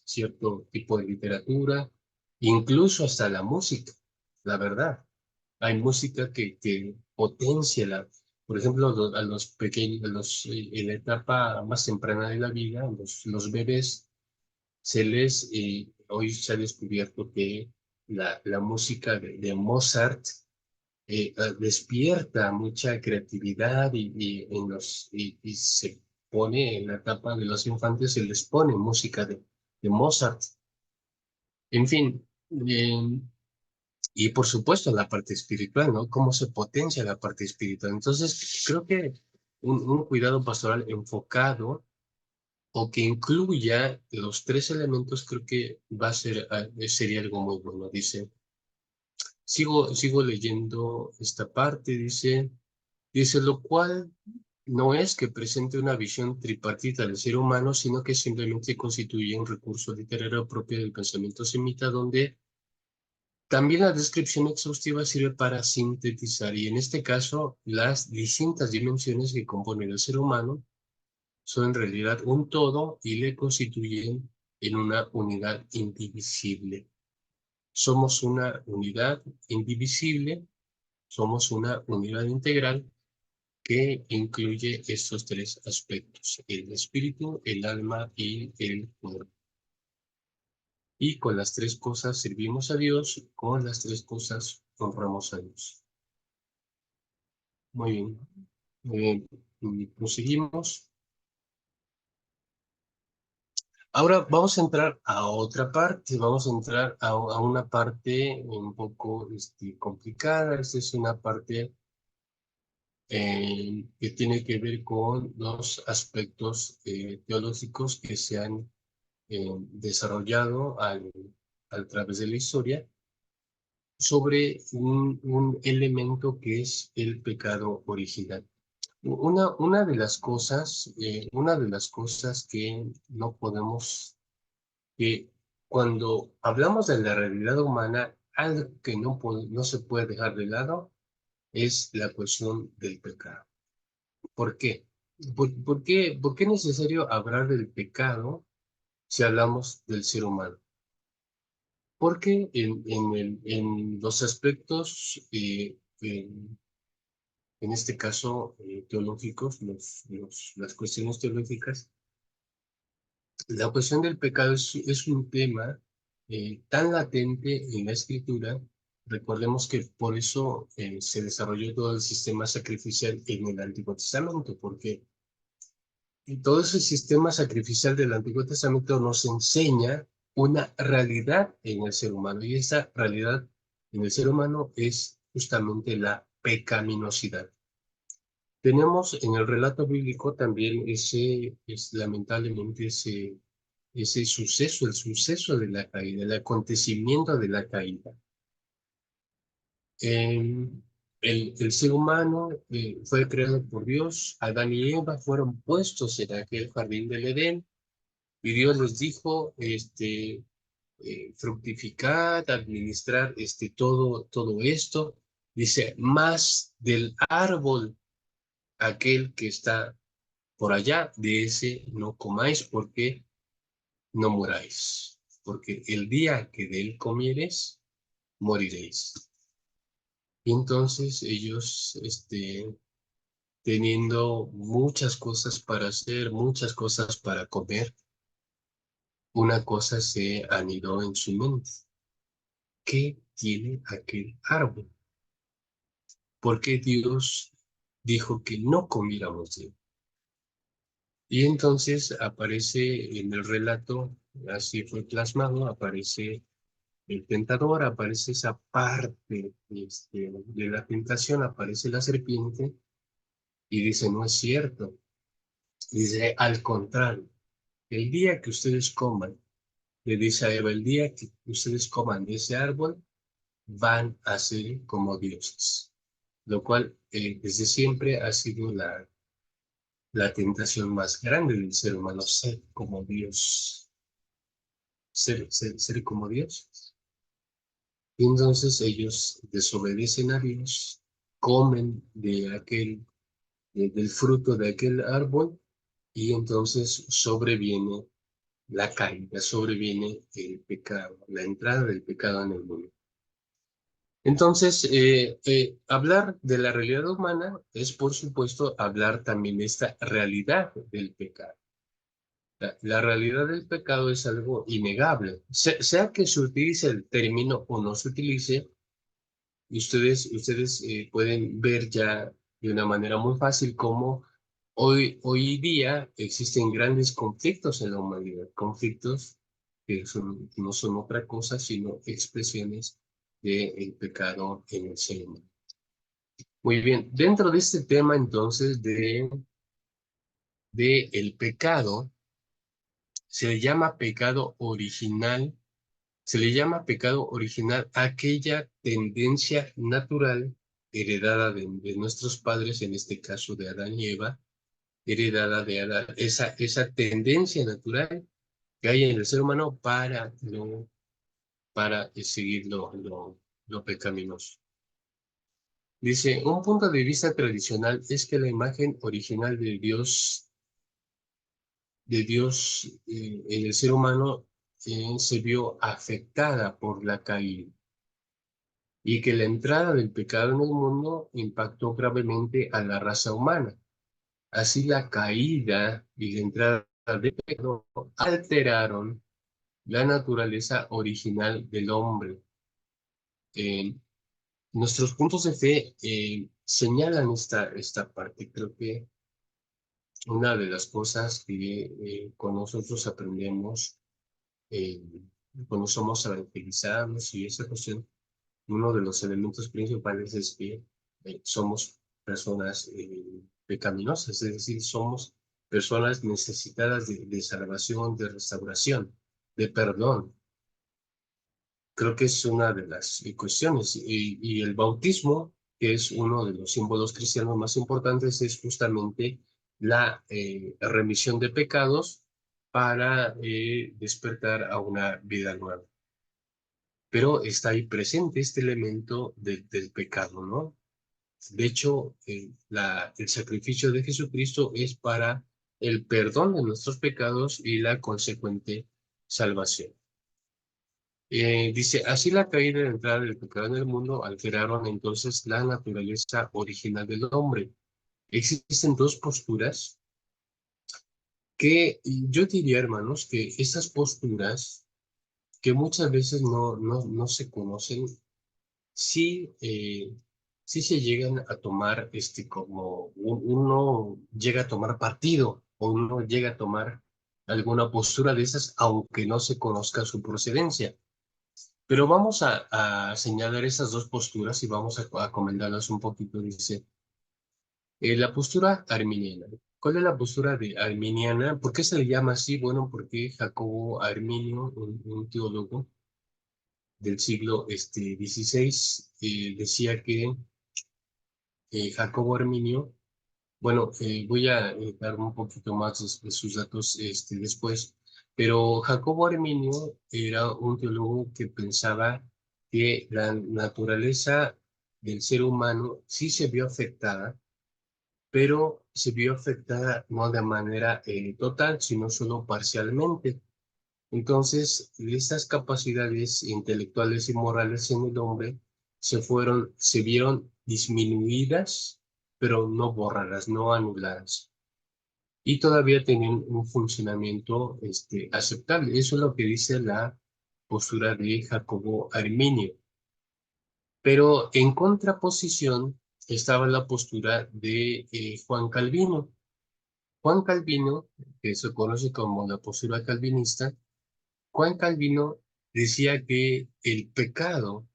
cierto tipo de literatura, incluso hasta la música, la verdad. Hay música que potencia por ejemplo, a los pequeños, en la etapa más temprana de la vida, los bebés, hoy se ha descubierto que la música de Mozart despierta mucha creatividad y se pone en la etapa de los infantes, se les pone música de Mozart. En fin, y por supuesto la parte espiritual, ¿no? Cómo se potencia la parte espiritual. Entonces, creo que un cuidado pastoral enfocado o que incluya los tres elementos, creo que sería algo muy bueno. Sigo leyendo esta parte, dice, lo cual no es que presente una visión tripartita del ser humano, sino que simplemente constituye un recurso literario propio del pensamiento semita, donde También la descripción exhaustiva sirve para sintetizar, y en este caso, las distintas dimensiones que componen el ser humano son en realidad un todo y le constituyen en una unidad indivisible. Somos una unidad indivisible, somos una unidad integral que incluye estos tres aspectos: el espíritu, el alma y el cuerpo. Y con las tres cosas servimos a Dios, con las tres cosas honramos a Dios. Muy bien. Proseguimos. Ahora vamos a entrar a otra parte, vamos a entrar a una parte un poco complicada. Esta es una parte que tiene que ver con los aspectos teológicos que se han desarrollado a través de la historia sobre un elemento que es el pecado original. Una de las cosas que no podemos, que cuando hablamos de la realidad humana, algo que no se puede dejar de lado es la cuestión del pecado. ¿Por qué? ¿Por qué es necesario hablar del pecado si hablamos del ser humano? Porque en los aspectos, en este caso teológicos, las cuestiones teológicas, la cuestión del pecado es un tema tan latente en la escritura. Recordemos que por eso se desarrolló todo el sistema sacrificial en el Antiguo Testamento, porque todo ese sistema sacrificial del Antiguo Testamento nos enseña una realidad en el ser humano, y esa realidad en el ser humano es justamente la pecaminosidad. Tenemos en el relato bíblico también lamentablemente ese suceso, el suceso de la caída, el acontecimiento de la caída. El ser humano fue creado por Dios. Adán y Eva fueron puestos en aquel jardín del Edén, y Dios les dijo, fructificad, administrar todo esto. Dice, más del árbol, aquel que está por allá, de ese no comáis, porque no muráis. Porque el día que de él comieres, moriréis. Y entonces ellos, teniendo muchas cosas para hacer, muchas cosas para comer, una cosa se anidó en su mente. ¿Qué tiene aquel árbol? Porque Dios dijo que no comiéramos de él. Y entonces aparece en el relato, así fue plasmado, aparece el tentador, aparece esa parte de la tentación, aparece la serpiente y dice, no es cierto. Dice, al contrario, el día que ustedes coman, le dice a Eva, el día que ustedes coman de ese árbol, van a ser como dioses. Lo cual desde siempre ha sido la tentación más grande del ser humano, ser como Dios, ser como Dios. Y entonces ellos desobedecen a Dios, comen del fruto de aquel árbol, y entonces sobreviene la caída, sobreviene el pecado, la entrada del pecado en el mundo. Entonces, hablar de la realidad humana es, por supuesto, hablar también de esta realidad del pecado. La realidad del pecado es algo innegable. Sea que se utilice el término o no se utilice, y ustedes pueden ver ya de una manera muy fácil cómo hoy día existen grandes conflictos en la humanidad, conflictos que no son otra cosa sino expresiones del pecado en el ser humano. Muy bien, dentro de este tema entonces de el pecado, se le llama pecado original. Se le llama pecado original a aquella tendencia natural heredada de nuestros padres, en este caso de Adán y Eva, heredada de Adán, esa tendencia natural que hay en el ser humano para para seguir lo pecaminoso. Dice, un punto de vista tradicional es que la imagen original de Dios en el ser humano se vio afectada por la caída y que la entrada del pecado en el mundo impactó gravemente a la raza humana. Así la caída y la entrada del pecado alteraron la naturaleza original del hombre. Eh, Nuestros puntos de fe señalan esta parte. Creo que una de las cosas que con nosotros aprendemos eh, cuando somos evangelizados y esa cuestión, uno de los elementos principales es que somos personas pecaminosas, es decir, somos personas necesitadas de salvación, de restauración, de perdón. Creo que es una de las cuestiones. Y el bautismo, que es uno de los símbolos cristianos más importantes, es justamente la remisión de pecados para despertar a una vida nueva. Pero está ahí presente este elemento del pecado, ¿no? De hecho, el sacrificio de Jesucristo es para el perdón de nuestros pecados y la consecuente salvación. Dice, así la caída y la entrada del pecado en el mundo alteraron entonces la naturaleza original del hombre. Existen dos posturas que yo diría, hermanos, que estas posturas que muchas veces no se conocen, sí, sí se llegan a tomar, como uno llega a tomar partido o uno llega a tomar alguna postura de esas, aunque no se conozca su procedencia. Pero vamos a señalar esas dos posturas y vamos a comentarlas un poquito. Dice, la postura arminiana. ¿Cuál es la postura de arminiana? ¿Por qué se le llama así? Bueno, porque Jacobo Arminio, un teólogo del siglo XVI, decía que Jacobo Arminio, bueno, voy a dar un poquito más de sus datos después, pero Jacobo Arminio era un teólogo que pensaba que la naturaleza del ser humano sí se vio afectada, pero se vio afectada no de manera total, sino solo parcialmente. Entonces, estas capacidades intelectuales y morales en el hombre se vieron disminuidas, pero no borradas, no anuladas. Y todavía tenían un funcionamiento aceptable. Eso es lo que dice la postura de Jacobo Arminio. Pero en contraposición estaba la postura de Juan Calvino. Juan Calvino, que se conoce como la postura calvinista, Juan Calvino decía que el pecado,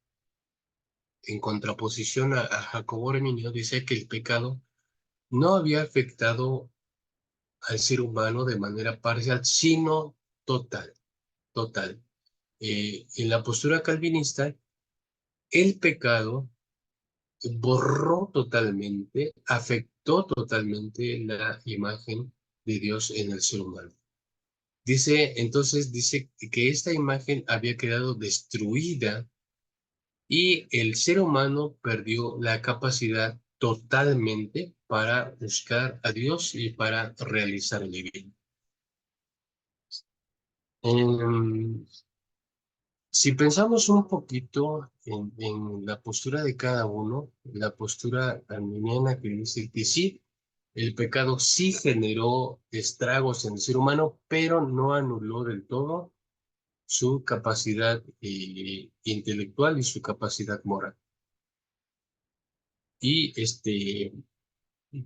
en contraposición a Jacobo Arminio, decía que el pecado no había afectado al ser humano de manera parcial, sino total, total. En la postura calvinista, el pecado borró totalmente, afectó totalmente la imagen de Dios en el ser humano. Dice que esta imagen había quedado destruida y el ser humano perdió la capacidad totalmente para buscar a Dios y para realizar el bien. Em, si pensamos un poquito en la postura de cada uno, la postura arminiana que dice que sí, el pecado sí generó estragos en el ser humano, pero no anuló del todo su capacidad intelectual y su capacidad moral. Y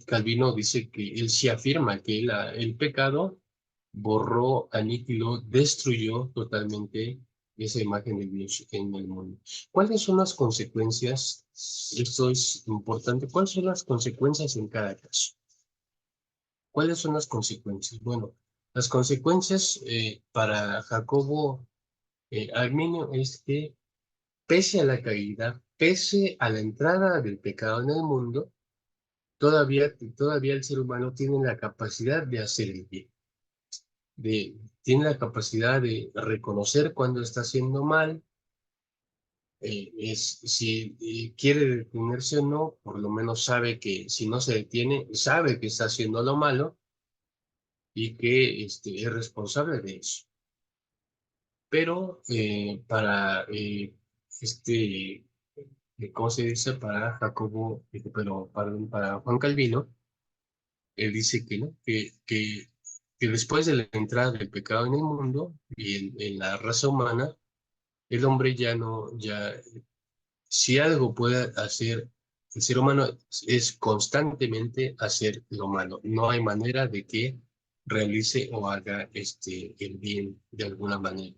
Calvino dice que él sí afirma que el pecado borró, aniquiló, destruyó totalmente esa imagen de Dios en el mundo. ¿Cuáles son las consecuencias? Esto es importante. ¿Cuáles son las consecuencias en cada caso? ¿Cuáles son las consecuencias? Bueno, las consecuencias para Jacobo Arminio es que pese a la caída, pese a la entrada del pecado en el mundo, todavía el ser humano tiene la capacidad de hacer el bien, tiene la capacidad de reconocer cuando está haciendo mal, si quiere detenerse o no, por lo menos sabe que si no se detiene, sabe que está haciendo lo malo y que es responsable de eso. Pero ¿cómo se dice? Para Jacobo, pero para Juan Calvino, él dice que no, que después de la entrada del pecado en el mundo y en la raza humana, el hombre ya no, ya, si algo puede hacer el ser humano es constantemente hacer lo malo. No hay manera de que realice o haga el bien de alguna manera.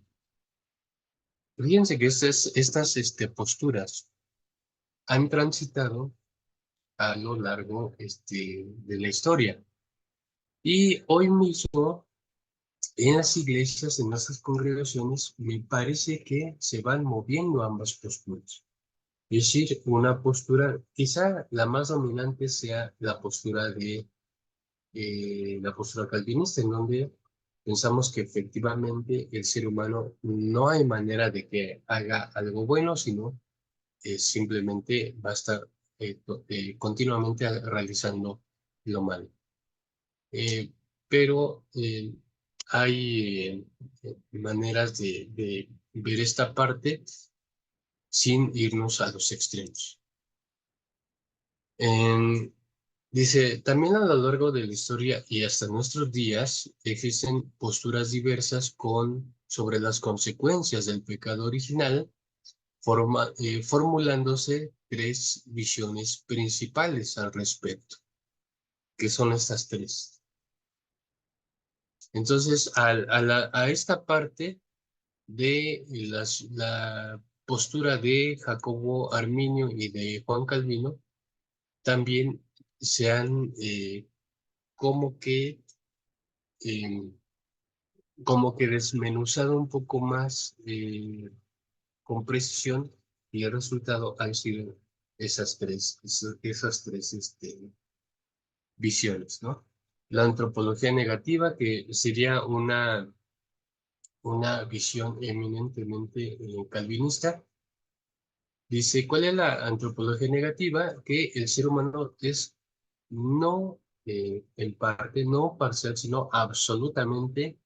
Fíjense que estas posturas han transitado a lo largo de la historia. Y hoy mismo, en las iglesias, en nuestras congregaciones, me parece que se van moviendo ambas posturas. Es decir, una postura, quizá la más dominante sea la postura calvinista, en donde pensamos que efectivamente el ser humano no hay manera de que haga algo bueno, sino simplemente va a estar continuamente realizando lo malo. Pero hay maneras de ver esta parte sin irnos a los extremos. Dice, también a lo largo de la historia y hasta nuestros días existen posturas diversas sobre las consecuencias del pecado original, formulándose tres visiones principales al respecto, que son estas tres. Entonces, a esta parte de la postura de Jacobo Arminio y de Juan Calvino, también se han como que, eh, como que desmenuzado un poco más con precisión y el resultado han sido esas tres visiones, ¿no? La antropología negativa, que sería una visión eminentemente calvinista. Dice, ¿cuál es la antropología negativa? Que el ser humano es no en parte, no parcial, sino absolutamente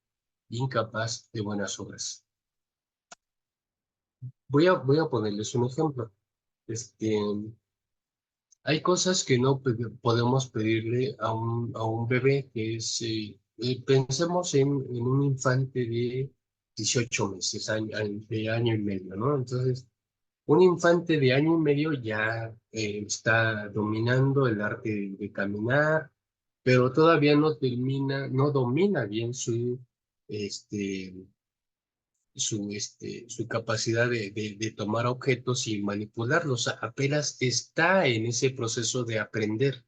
incapaz de buenas obras. Voy a ponerles un ejemplo. Este, Hay cosas que no podemos pedirle a un bebé, que es, pensemos en un infante de 18 meses, de año y medio, ¿no? Entonces, un infante de año y medio ya está dominando el arte de caminar, pero todavía no domina bien este, su capacidad de tomar objetos y manipularlos. Apenas está en ese proceso de aprender.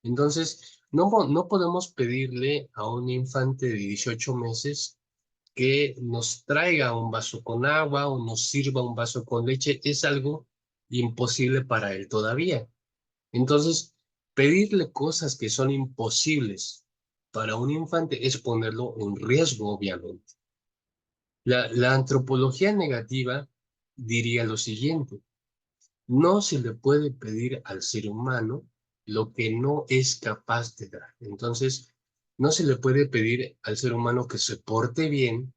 Entonces, no podemos pedirle a un infante de 18 meses que nos traiga un vaso con agua o nos sirva un vaso con leche. Es algo imposible para él todavía. Entonces, pedirle cosas que son imposibles para un infante es ponerlo en riesgo, obviamente. La antropología negativa diría lo siguiente: no se le puede pedir al ser humano lo que no es capaz de dar. Entonces, no se le puede pedir al ser humano que se porte bien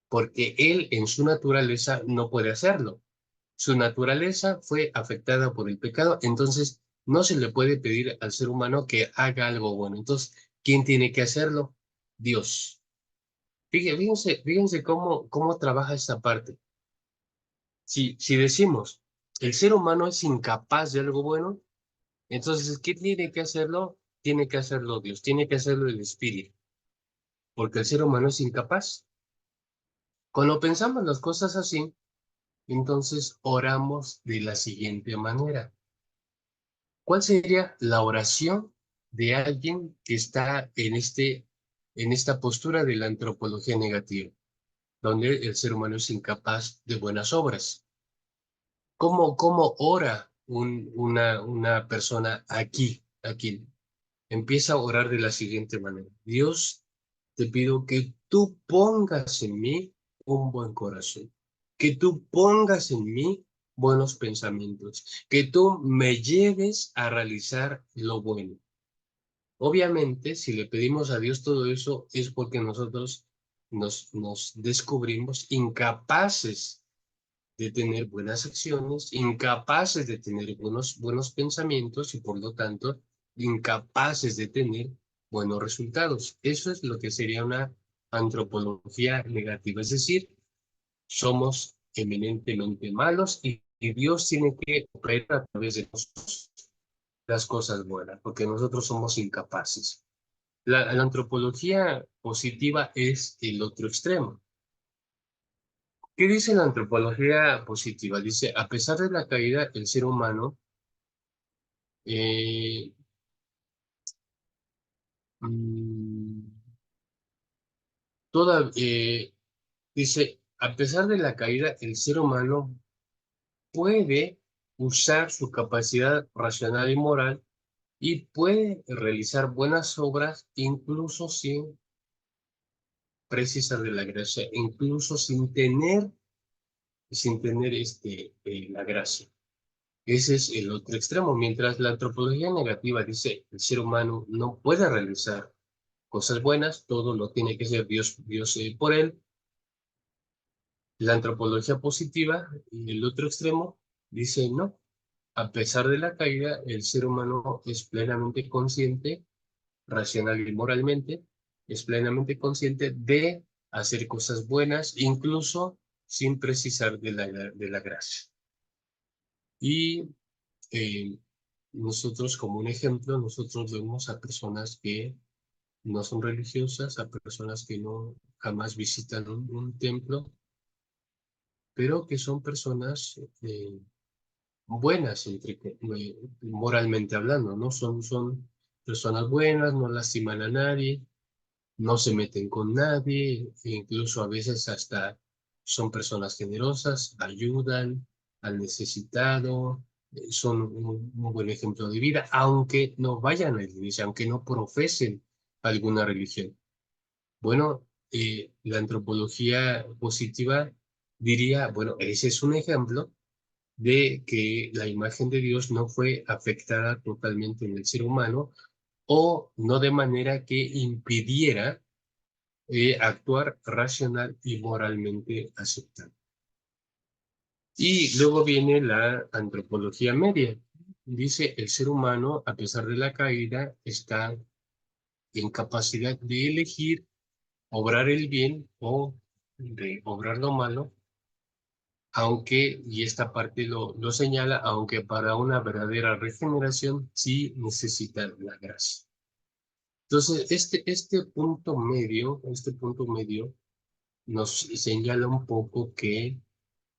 porque él en su naturaleza no puede hacerlo. Su naturaleza fue afectada por el pecado, entonces no se le puede pedir al ser humano que haga algo bueno. Entonces, ¿quién tiene que hacerlo? Dios. Fíjense cómo trabaja esta parte. Si decimos, el ser humano es incapaz de algo bueno, entonces, ¿qué tiene que hacerlo? Tiene que hacerlo Dios, tiene que hacerlo el Espíritu, porque el ser humano es incapaz. Cuando pensamos las cosas así, entonces oramos de la siguiente manera. ¿Cuál sería la oración de alguien que está en esta postura de la antropología negativa, donde el ser humano es incapaz de buenas obras? ¿Cómo ora una persona aquí? Empieza a orar de la siguiente manera. Dios, te pido que tú pongas en mí un buen corazón, que tú pongas en mí buenos pensamientos, que tú me lleves a realizar lo bueno. Obviamente, si le pedimos a Dios todo eso, es porque nosotros nos descubrimos incapaces de tener buenas acciones, incapaces de tener buenos pensamientos y por lo tanto incapaces de tener buenos resultados. Eso es lo que sería una antropología negativa, es decir, somos eminentemente malos y Dios tiene que operar a través de nosotros las cosas buenas, porque nosotros somos incapaces. La antropología positiva es el otro extremo. ¿Qué dice la antropología positiva? Dice, a pesar de la caída, el ser humano eh, mm, dice, a pesar de la caída, el ser humano puede usar su capacidad racional y moral y puede realizar buenas obras incluso sin precisar de la gracia, incluso sin tener la gracia. Ese es el otro extremo. Mientras la antropología negativa dice el ser humano no puede realizar cosas buenas, todo lo tiene que ser Dios por él. La antropología positiva, y el otro extremo, dice no. A pesar de la caída, el ser humano es plenamente consciente, racional y moralmente, es plenamente consciente de hacer cosas buenas, incluso sin precisar de la gracia. Y eh, nosotros, como un ejemplo, nosotros vemos a personas que no son religiosas, a personas que no jamás visitan un templo, pero que son personas buenas, moralmente hablando, ¿no? Son personas buenas, no lastiman a nadie, no se meten con nadie, e incluso a veces hasta son personas generosas, ayudan al necesitado, son un buen ejemplo de vida, aunque no vayan a la iglesia, aunque no profesen alguna religión. Bueno, la antropología positiva diría, bueno, ese es un ejemplo de que la imagen de Dios no fue afectada totalmente en el ser humano o no de manera que impidiera actuar racional y moralmente aceptable. Y luego viene la antropología media. Dice, el ser humano, a pesar de la caída, está en capacidad de elegir obrar el bien o de obrar lo malo, aunque, y esta parte lo señala, aunque para una verdadera regeneración sí necesita la gracia. Entonces, este punto medio nos señala un poco que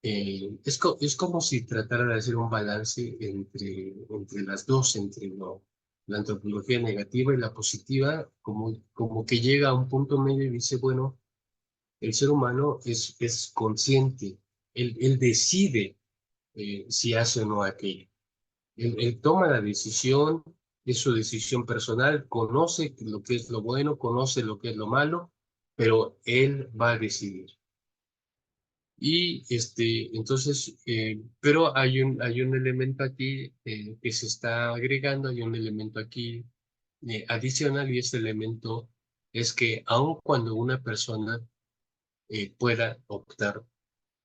es como si tratara de hacer un balance entre las dos, la antropología negativa y la positiva, como que llega a un punto medio y dice, bueno, el ser humano es consciente, él decide si hace o no aquello. Él toma la decisión, es su decisión personal, conoce lo que es lo bueno, conoce lo que es lo malo, pero él va a decidir. Y entonces, pero hay un elemento aquí que se está agregando, hay un elemento aquí adicional y este elemento es que aun cuando una persona pueda optar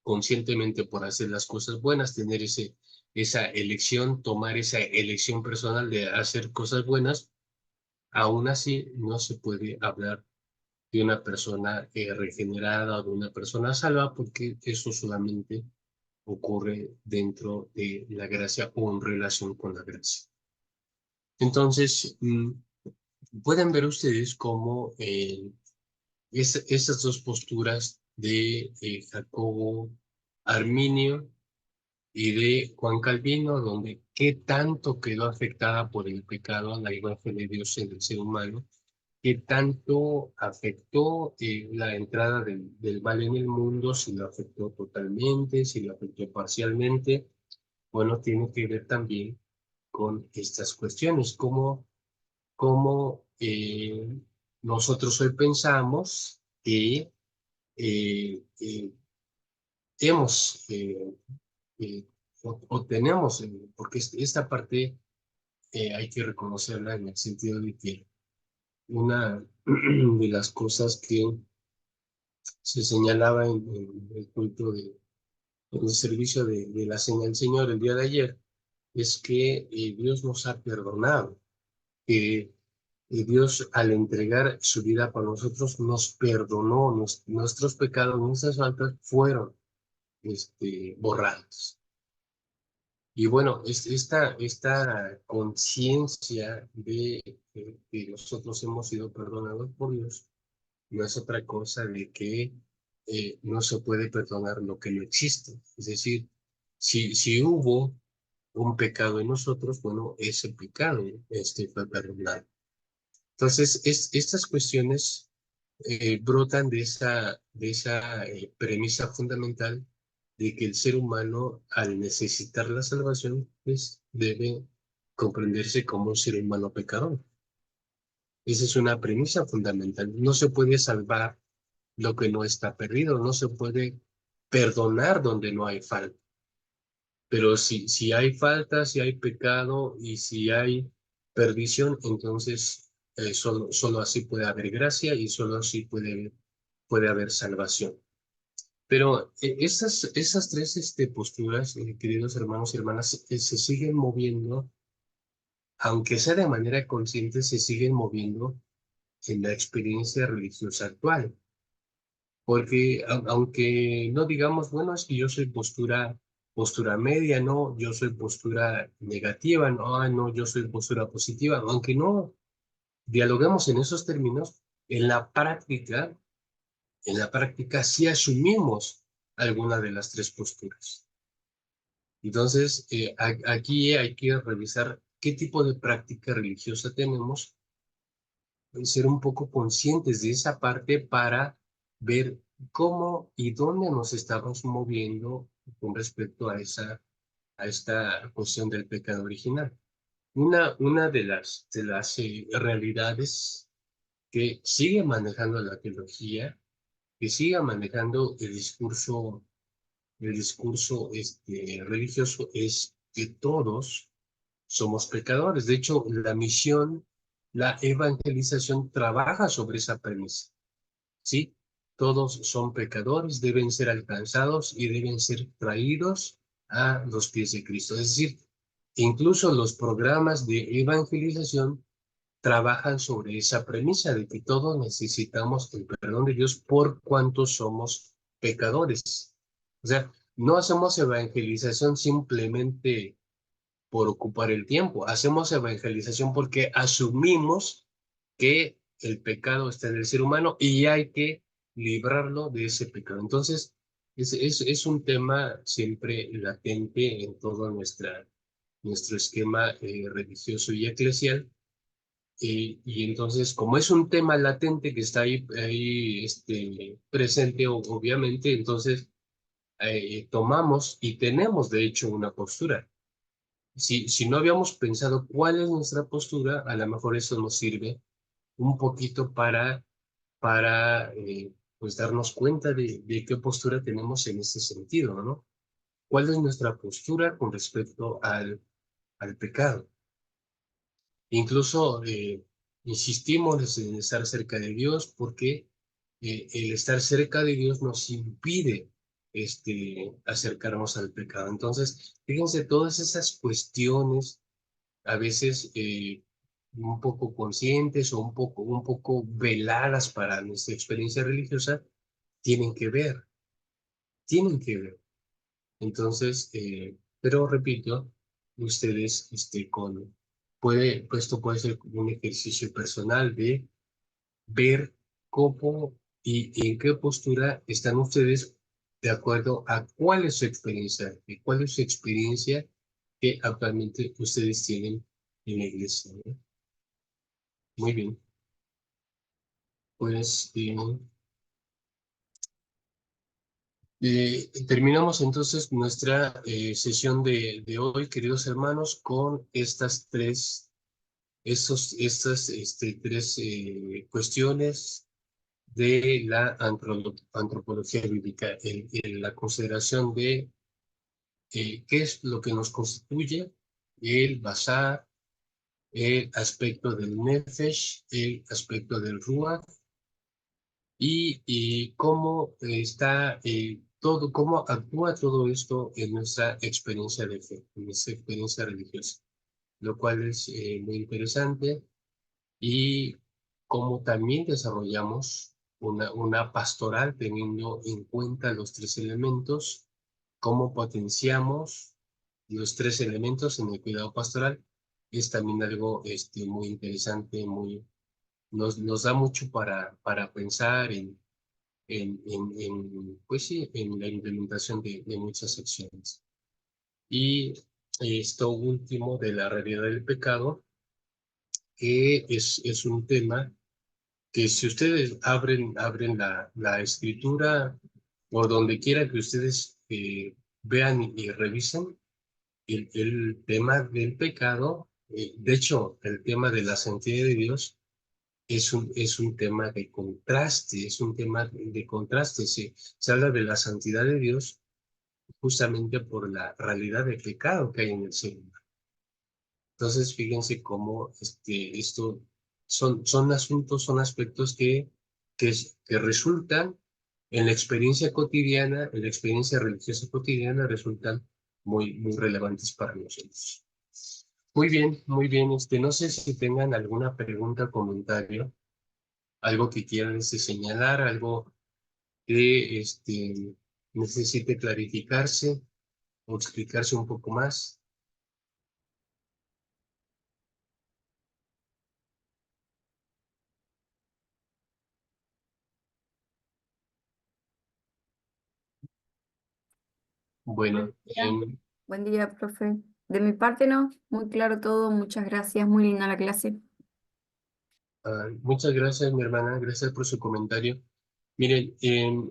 conscientemente por hacer las cosas buenas, tener esa elección, tomar esa elección personal de hacer cosas buenas, aún así no se puede hablar de una persona regenerada o de una persona salva porque eso solamente ocurre dentro de la gracia o en relación con la gracia. Entonces, pueden ver ustedes cómo esas dos posturas de Jacobo Arminio y de Juan Calvino, donde qué tanto quedó afectada por el pecado la imagen de Dios en el ser humano, qué tanto afectó la entrada del mal en el mundo, si lo afectó totalmente, si lo afectó parcialmente. Bueno, tiene que ver también con estas cuestiones, cómo nosotros hoy pensamos que eh, hemos o tenemos, porque esta parte hay que reconocerla en el sentido de que una de las cosas que se señalaba en el culto en el servicio de la Cena del Señor el día de ayer, es que Dios nos ha perdonado, que Dios al entregar su vida por nosotros nos perdonó, nuestros pecados, nuestras faltas fueron borrados. Y bueno, esta conciencia de que nosotros hemos sido perdonados por Dios no es otra cosa de que no se puede perdonar lo que no existe. Es decir, si hubo un pecado en nosotros, bueno, ese pecado fue perdonado. Entonces, estas cuestiones brotan de esa premisa fundamental de que el ser humano, al necesitar la salvación, pues debe comprenderse como un ser humano pecador. Esa es una premisa fundamental. No se puede salvar lo que no está perdido, no se puede perdonar donde no hay falta. Pero si hay falta, si hay pecado y si hay perdición, entonces solo así puede haber gracia y solo así puede haber salvación. Pero esas tres posturas, queridos hermanos y hermanas, se siguen moviendo, aunque sea de manera consciente, se siguen moviendo en la experiencia religiosa actual. Porque aunque no digamos, bueno, es que yo soy postura media, no, yo soy postura negativa, no, no, yo soy postura positiva, aunque no dialoguemos en esos términos, en la práctica, sí asumimos alguna de las tres posturas. Entonces, aquí hay que revisar qué tipo de práctica religiosa tenemos, ser un poco conscientes de esa parte para ver cómo y dónde nos estamos moviendo con respecto a esta cuestión del pecado original. Una de las realidades que sigue manejando la teología, que sigue manejando el discurso religioso, es que todos somos pecadores. De hecho, la evangelización trabaja sobre esa premisa. ¿Sí? Todos son pecadores, deben ser alcanzados y deben ser traídos a los pies de Cristo. Es decir, incluso los programas de evangelización trabajan sobre esa premisa de que todos necesitamos el perdón de Dios por cuanto somos pecadores. O sea, no hacemos evangelización simplemente por ocupar el tiempo, hacemos evangelización porque asumimos que el pecado está en el ser humano y hay que librarlo de ese pecado. Entonces, es un tema siempre latente en todo nuestro esquema religioso y eclesial. Y entonces, como es un tema latente que está ahí presente, obviamente, entonces tomamos y tenemos, de hecho, una postura. Si no habíamos pensado cuál es nuestra postura, a lo mejor eso nos sirve un poquito para pues darnos cuenta de qué postura tenemos en ese sentido, ¿no? ¿Cuál es nuestra postura con respecto al pecado? Incluso insistimos en estar cerca de Dios porque el estar cerca de Dios nos impide acercarnos al pecado. Entonces, fíjense, todas esas cuestiones a veces un poco conscientes o un poco veladas para nuestra experiencia religiosa, tienen que ver, tienen que ver. Entonces, pero repito, ustedes pues esto puede ser un ejercicio personal de ver cómo y en qué postura están ustedes de acuerdo a cuál es su experiencia, y cuál es su experiencia que actualmente ustedes tienen en la iglesia, ¿no? Muy bien, pues terminamos entonces nuestra sesión de hoy, queridos hermanos, con estas tres cuestiones de la antropología bíblica, en la consideración de qué es lo que nos constituye el basar, el aspecto del nefesh, el aspecto del ruach, y cómo está todo, cómo actúa todo esto en nuestra experiencia de fe, en nuestra experiencia religiosa, lo cual es muy interesante, y cómo también desarrollamos una pastoral teniendo en cuenta los tres elementos, cómo potenciamos los tres elementos en el cuidado pastoral. Es también algo muy interesante, nos da mucho para pensar pues sí, en la implementación de muchas acciones. Y esto último de la realidad del pecado, que es un tema que si ustedes abren la escritura, por donde quiera que ustedes vean y revisen, el tema del pecado, de hecho, el tema de la santidad de Dios, es un tema de contraste, es un tema de contraste. Se habla de la santidad de Dios justamente por la realidad de pecado que hay en el ser humano. Entonces, fíjense cómo esto son asuntos, son aspectos que resultan en la experiencia cotidiana, en la experiencia religiosa cotidiana, resultan muy relevantes para nosotros. Muy bien, muy bien. No sé si tengan alguna pregunta o comentario, algo que quieran señalar, algo que necesite clarificarse o explicarse un poco más. Bueno, Ya. Buen día, profe. De mi parte, no, muy claro todo, muchas gracias, muy linda la clase. muchas gracias, mi hermana, gracias por su comentario. Miren,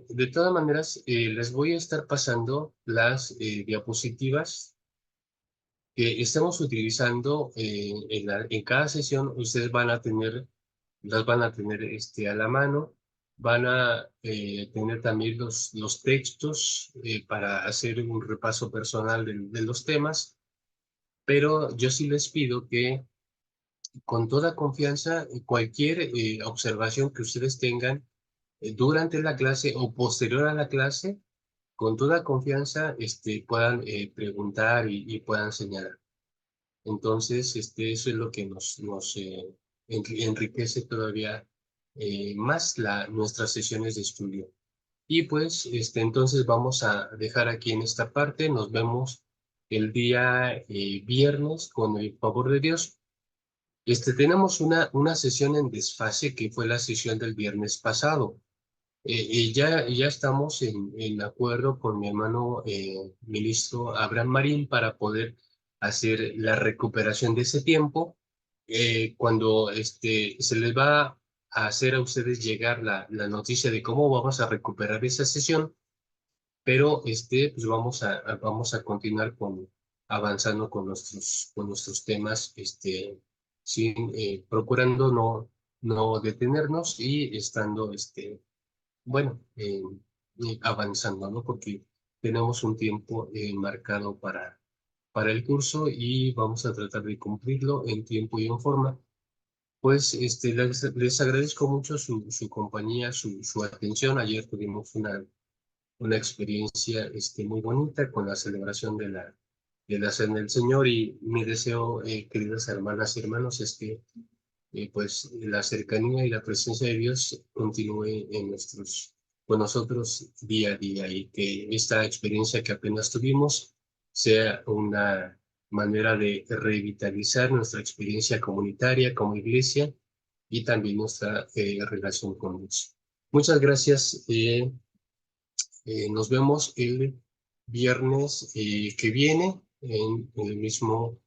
de todas maneras, les voy a estar pasando las diapositivas que estamos utilizando en cada sesión. Ustedes las van a tener a la mano, van a tener también los textos para hacer un repaso personal de los temas, pero yo sí les pido que con toda confianza, cualquier observación que ustedes tengan durante la clase o posterior a la clase, con toda confianza puedan preguntar y puedan señalar. Entonces, eso es lo que nos enriquece todavía más nuestras sesiones de estudio. Y pues, entonces vamos a dejar aquí en esta parte. Nos vemos el día viernes, con el favor de Dios. Tenemos una sesión en desfase que fue la sesión del viernes pasado. Y ya estamos en acuerdo con mi hermano ministro Abraham Marín para poder hacer la recuperación de ese tiempo. Cuando se les va a hacer a ustedes llegar la noticia de cómo vamos a recuperar esa sesión, pero pues vamos a continuar avanzando con nuestros temas, procurando no detenernos y estando, bueno, avanzando, ¿no? Porque tenemos un tiempo marcado para el curso y vamos a tratar de cumplirlo en tiempo y en forma. Pues les agradezco mucho su compañía, su atención. Ayer tuvimos una experiencia muy bonita con la celebración de la Cena del Señor, y mi deseo, queridas hermanas y hermanos, es que pues la cercanía y la presencia de Dios continúe con nosotros día a día, y que esta experiencia que apenas tuvimos sea una manera de revitalizar nuestra experiencia comunitaria como iglesia y también nuestra relación con Dios. Muchas gracias. Nos vemos el viernes que viene en el mismo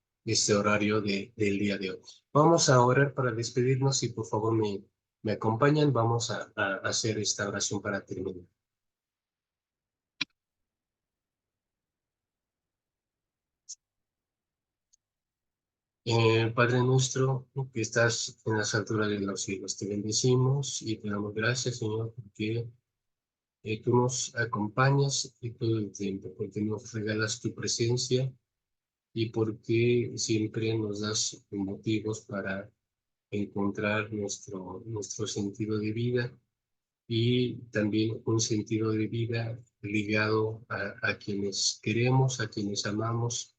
horario del día de hoy. Vamos a orar para despedirnos. Si por favor me acompañan, vamos a hacer esta oración para terminar. Padre nuestro que estás en las alturas de los cielos, te bendecimos y te damos gracias, Señor, porque Tú nos acompañas y todo el tiempo, porque nos regalas tu presencia y porque siempre nos das motivos para encontrar nuestro sentido de vida y también un sentido de vida ligado a quienes queremos, a quienes amamos,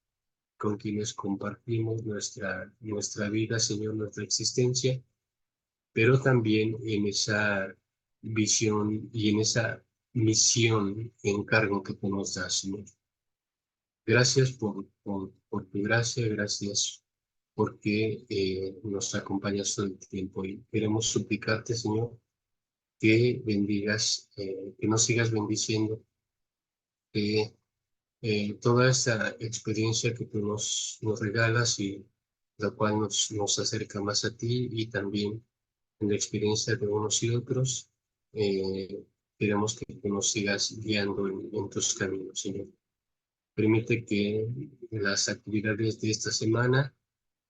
con quienes compartimos nuestra vida, Señor, nuestra existencia, pero también en esa visión y en esa misión, encargo que tú nos das, Señor. Gracias por tu gracia, gracias porque nos acompañas todo el tiempo y queremos suplicarte, Señor, que bendigas, que nos sigas bendiciendo, que toda esta experiencia que tú nos regalas y la cual nos acerca más a ti y también en la experiencia de unos y otros, queremos que tú nos sigas guiando en tus caminos, Señor. Permite que las actividades de esta semana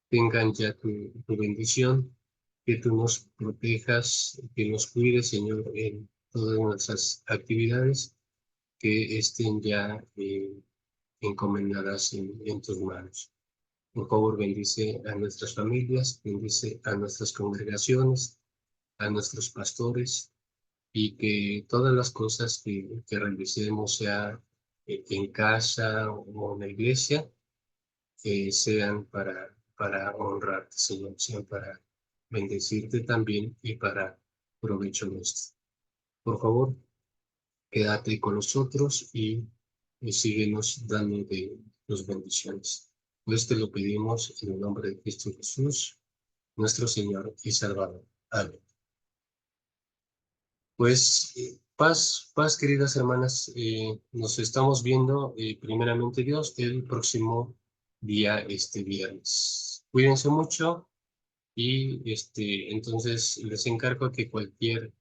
tengan ya tu bendición, que tú nos protejas, que nos cuides, Señor, en todas nuestras actividades, que estén ya encomendadas en tus manos. Por favor, bendice a nuestras familias, bendice a nuestras congregaciones, a nuestros pastores, y que todas las cosas que realicemos, sea en casa o en la iglesia, sean para honrarte, Señor, sean para bendecirte también y para provecho nuestro. Por favor, quédate con nosotros y síguenos dando de tus bendiciones. Pues te lo pedimos en el nombre de Cristo Jesús, nuestro Señor y Salvador. Amén. Pues paz, queridas hermanas, nos estamos viendo primeramente Dios el próximo día, este viernes. Cuídense mucho y entonces les encargo que cualquier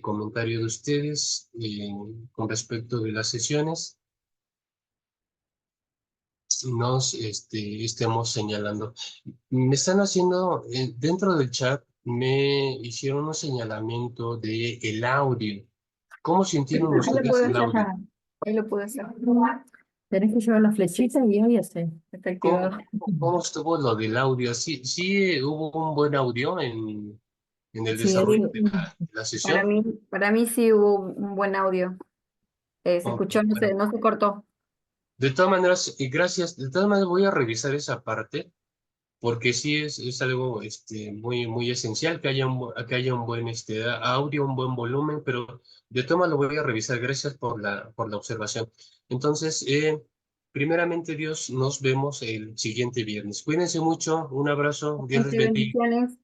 comentario de ustedes con respecto de las sesiones nos estemos señalando. Me están haciendo, dentro del chat, me hicieron un señalamiento de el audio. ¿Cómo sintieron Ahí lo ustedes puedo el hacer. audio? Ahí lo puedo hacer. Tenés que llevar las flechitas y ahí hace. Está activado. ¿Cómo estuvo lo del audio? Sí, sí hubo un buen audio en el Sí, desarrollo de la para sesión. mí, para mí sí hubo un buen audio. Se Ok, escuchó, bueno. no se cortó. De todas maneras, y gracias. De todas maneras, voy a revisar esa parte, porque sí es algo muy esencial que haya un buen audio, un buen volumen, pero de todas maneras lo voy a revisar. Gracias por la observación. Entonces, primeramente Dios, nos vemos el siguiente viernes. Cuídense mucho, un abrazo, Dios les bendiga. Bendiciones.